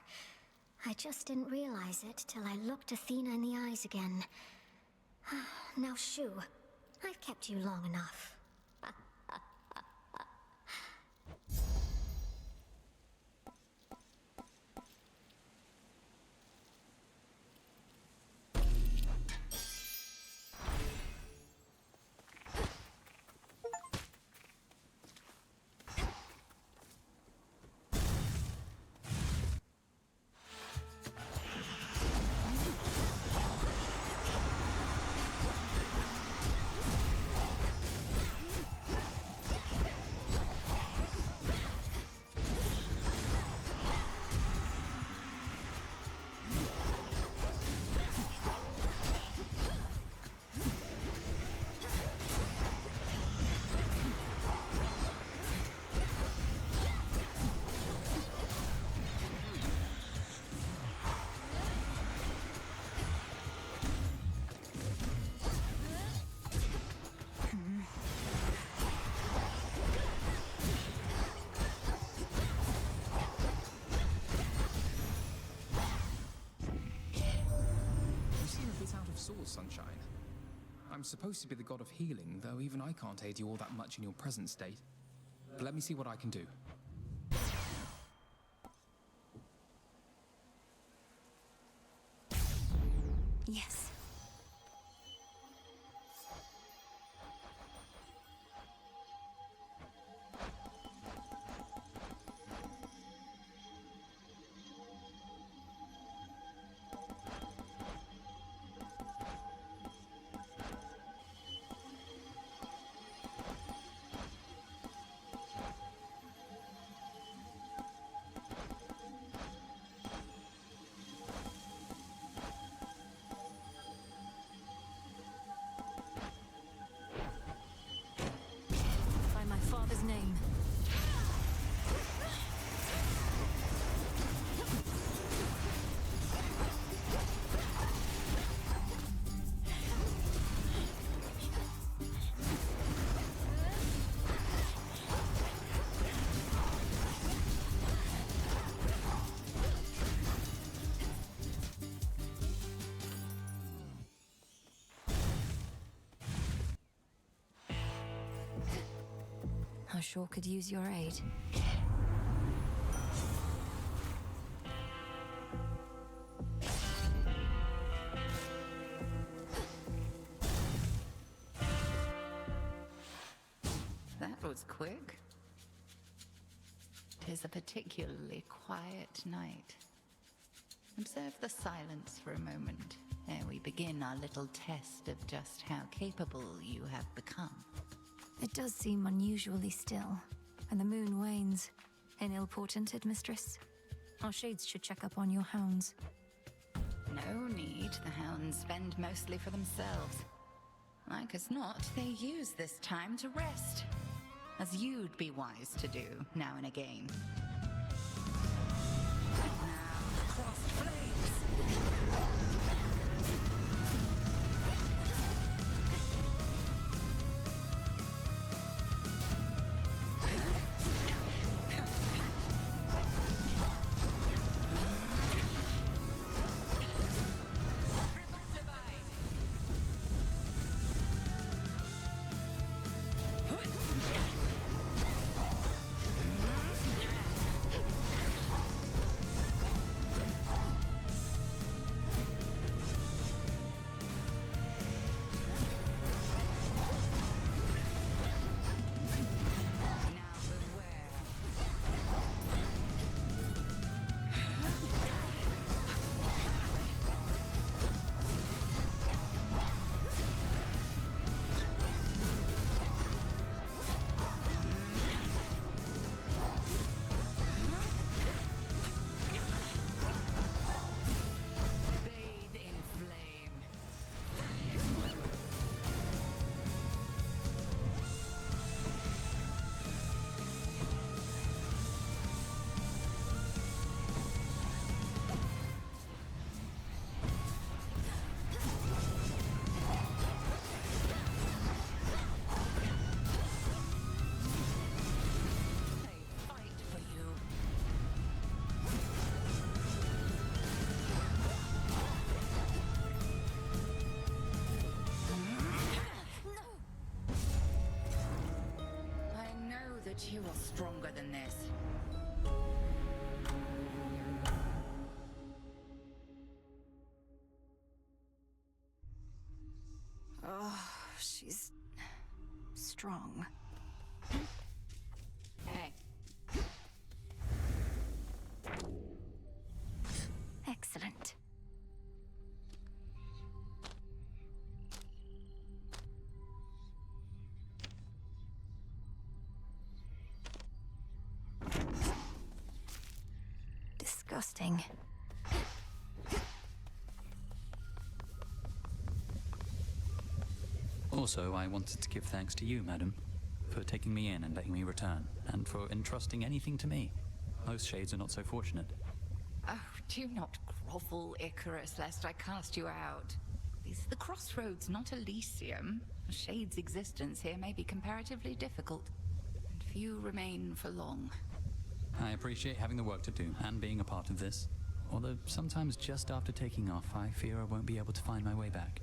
I just didn't realize it till I looked Athena in the eyes again. Now, shoo. I've kept you long enough. Sunshine. I'm supposed to be the god of healing, though even I can't aid you all that much in your present state. But let me see what I can do. Yes. Name. I sure could use your aid. That was quick. 'Tis a particularly quiet night. Observe the silence for a moment ere we begin our little test of just how capable you have become. It does seem unusually still, and the moon wanes. An ill-portented, mistress? Our shades should check up on your hounds. No need. The hounds spend mostly for themselves. Like as not, they use this time to rest. As you'd be wise to do now and again. Now, crossed flames! You are stronger than this. Oh, she's strong. Hey. Excellent. Disgusting. Also, I wanted to give thanks to you, madam, for taking me in and letting me return, and for entrusting anything to me. Most shades are not so fortunate. Oh, do not grovel, Icarus, lest I cast you out. This is the crossroads, not Elysium. A shade's existence here may be comparatively difficult, and few remain for long. I appreciate having the work to do and being a part of this. Although sometimes just after taking off, I fear I won't be able to find my way back.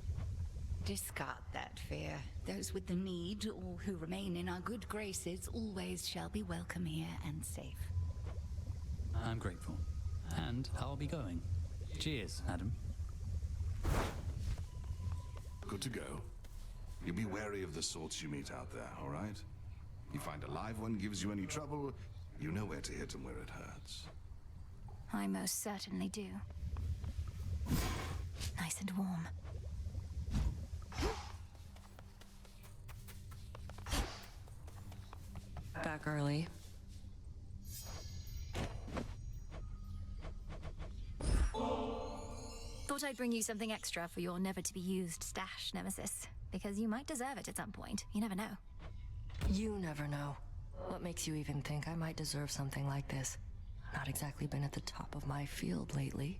Discard that fear. Those with the need, or who remain in our good graces, always shall be welcome here and safe. I'm grateful. And I'll be going. Cheers, Adam. Good to go. You be wary of the sorts you meet out there, all right? You find a live one gives you any trouble, you know where to hit them where it hurts. I most certainly do. Nice and warm. Back early. Thought I'd bring you something extra for your never-to-be-used stash, Nemesis. Because you might deserve it at some point. You never know. You never know. What makes you even think I might deserve something like this? Not exactly been at the top of my field lately.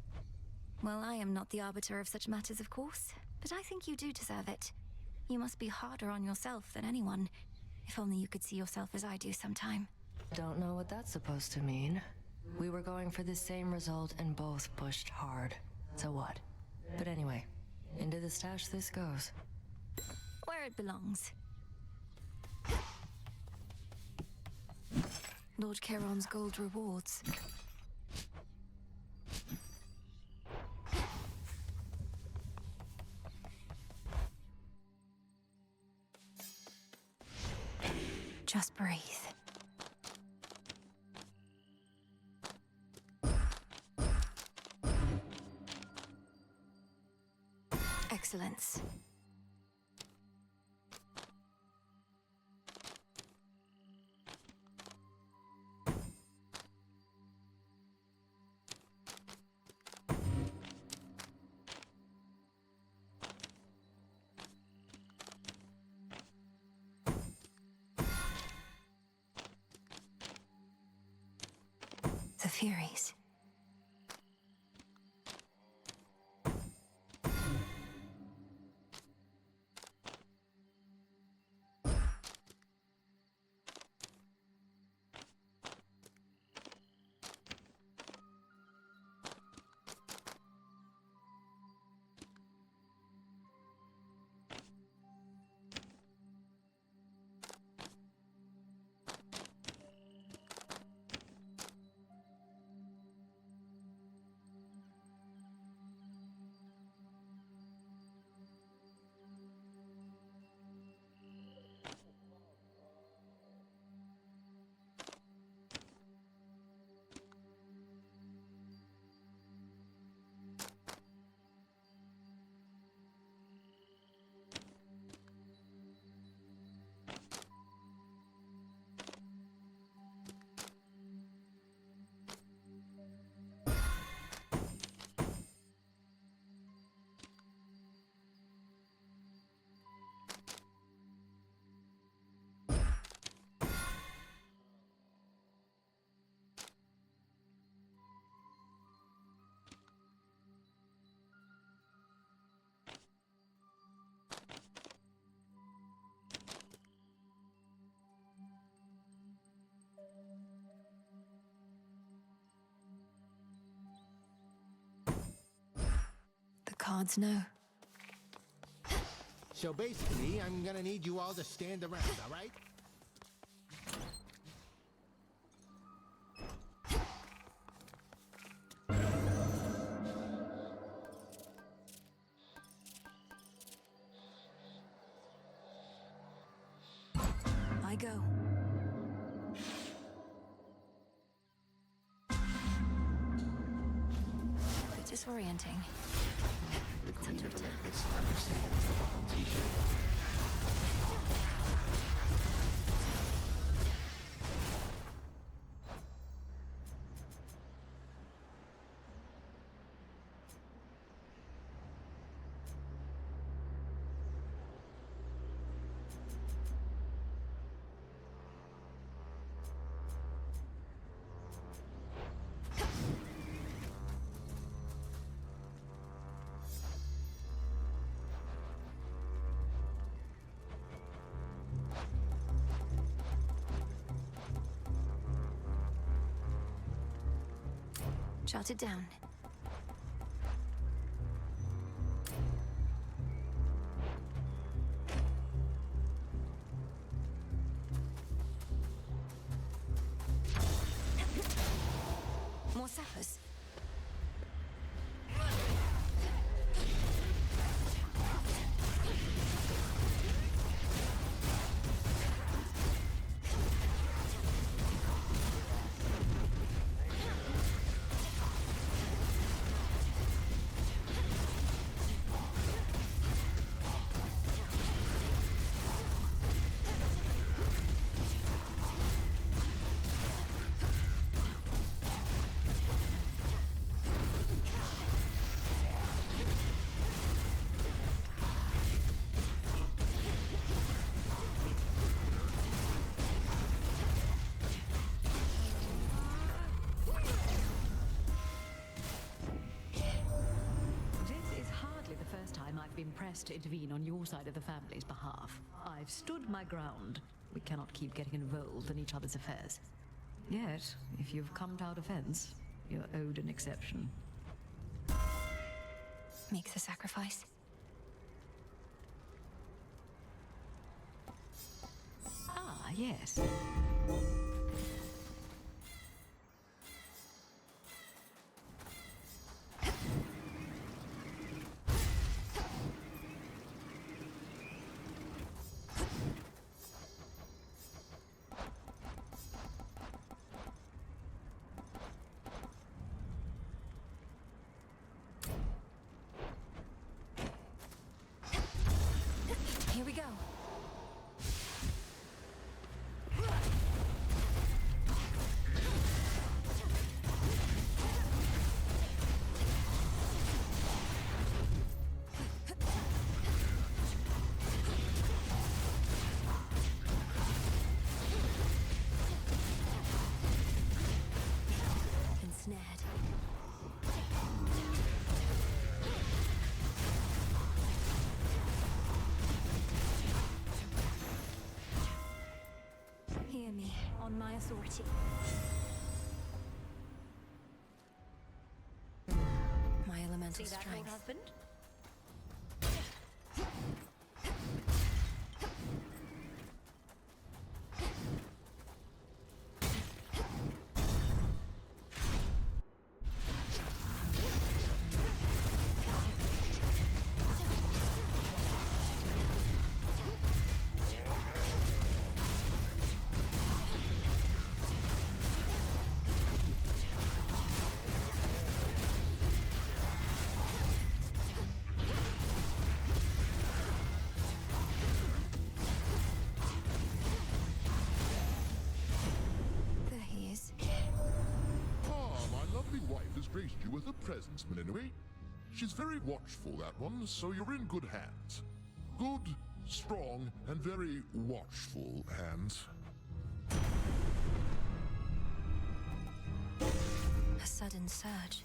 Well, I am not the arbiter of such matters, of course. But I think you do deserve it. You must be harder on yourself than anyone. If only you could see yourself as I do sometime. Don't know what that's supposed to mean. We were going for the same result and both pushed hard. So what? But anyway, into the stash this goes. Where it belongs. Lord Charon's gold rewards. Just breathe. Excellence. Furies. The cards know. So basically, I'm gonna need you all to stand around, alright? I go. Bit disorienting. It's under attack. Jot it down. More sappers. Been pressed to intervene on your side of the family's behalf. I've stood my ground. We cannot keep getting involved in each other's affairs. Yet, if you've come to our defense, you're owed an exception. Make the sacrifice. Ah, yes. Here we go. on my authority. My elemental See that, strength. old husband? There he is. Ah, my lovely wife has graced you with a presence, Melinoë. She's very watchful, that one, so you're in good hands. Good, strong, and very watchful hands. A sudden surge.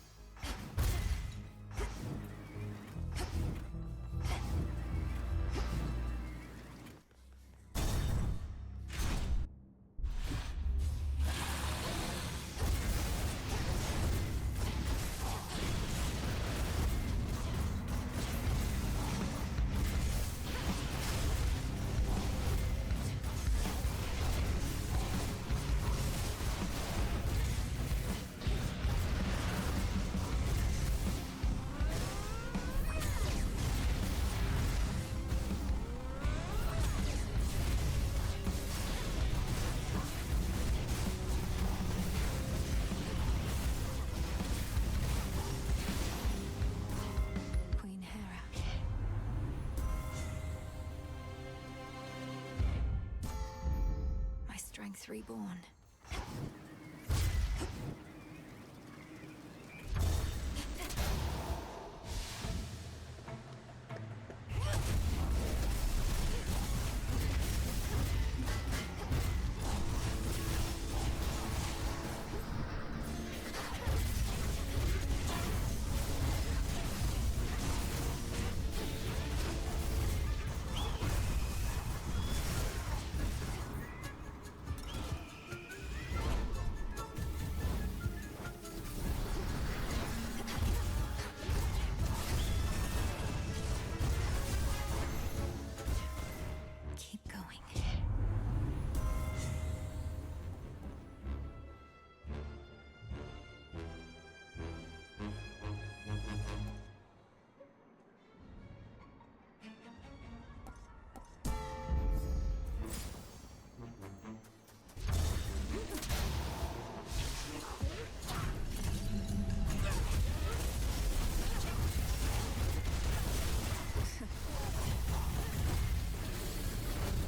Queen Hera. My strength reborn. Keep going.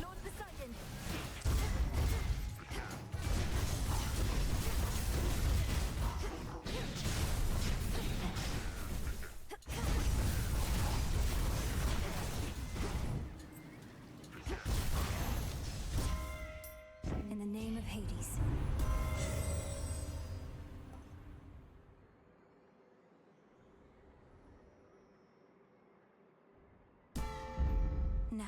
Lord Poseidon. In the name of Hades. Now.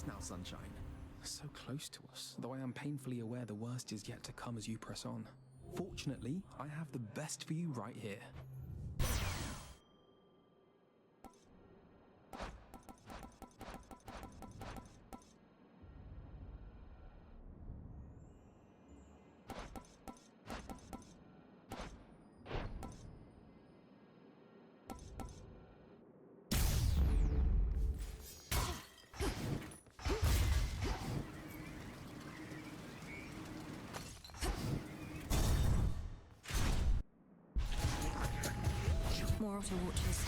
Now, sunshine. So close to us, though I am painfully aware the worst is yet to come as you press on. Fortunately, I have the best for you right here. immortal watchers.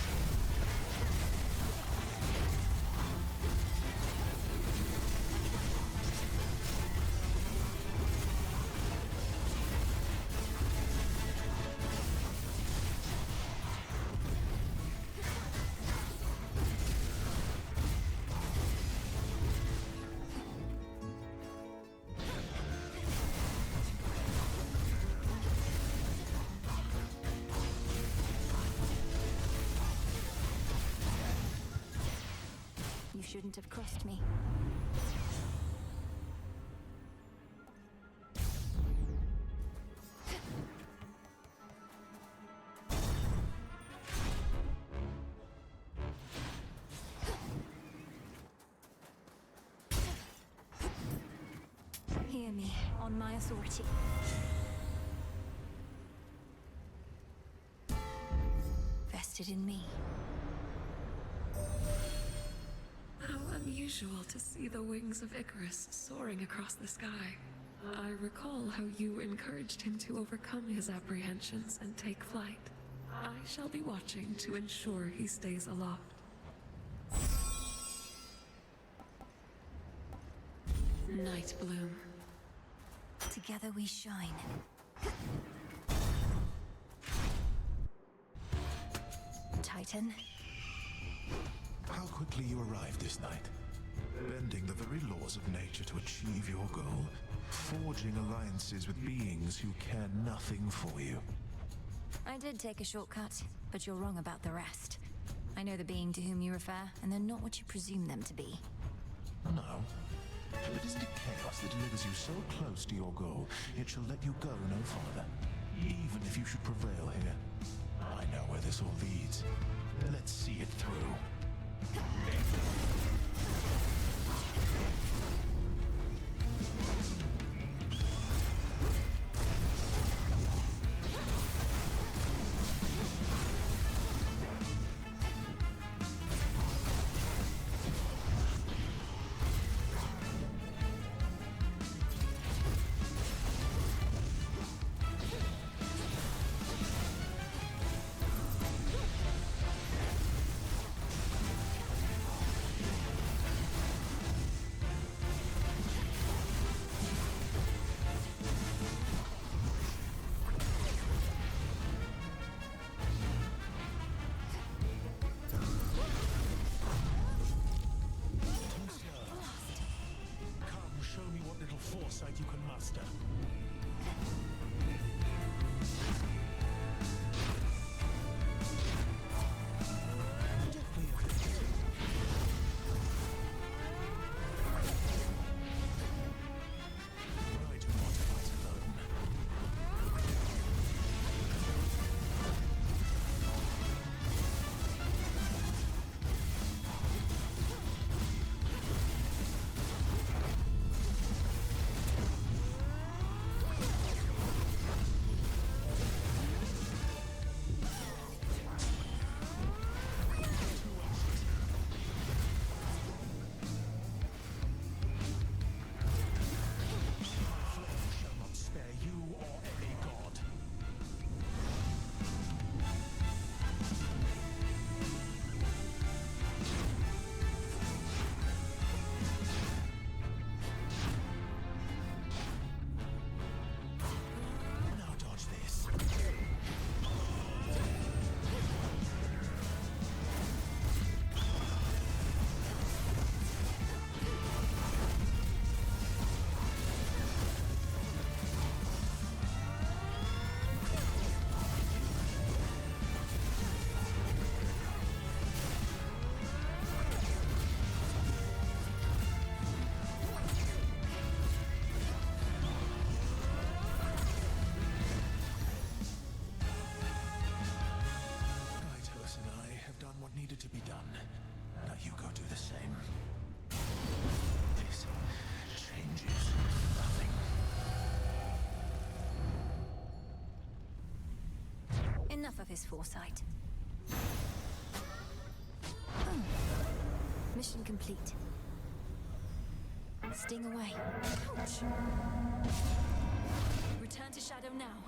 You shouldn't have crossed me. Hear me, on my authority. Vested in me. How unusual to see the wings of Icarus soaring across the sky. I recall how you encouraged him to overcome his apprehensions and take flight. I shall be watching to ensure he stays aloft. Night Bloom. Together we shine. Titan. How quickly you arrived this night. Bending the very laws of nature to achieve your goal. Forging alliances with beings who care nothing for you. I did take a shortcut, but you're wrong about the rest. I know the being to whom you refer, and they're not what you presume them to be. No. But isn't it chaos that delivers you so close to your goal, it shall let you go no farther? Even if you should prevail here. I know where this all leads. Let's see it through. Foresight you can master. Enough of his foresight. Mission complete. Sting away. Ouch! Return to Shadow now.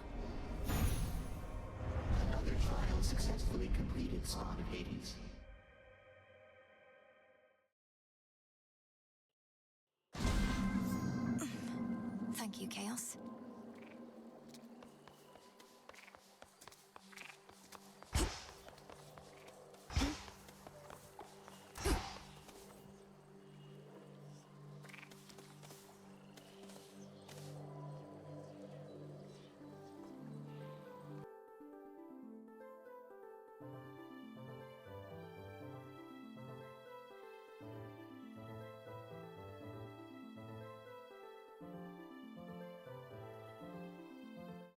Another trial successfully completed. acid spawn of Hades. Thank you, Chaos.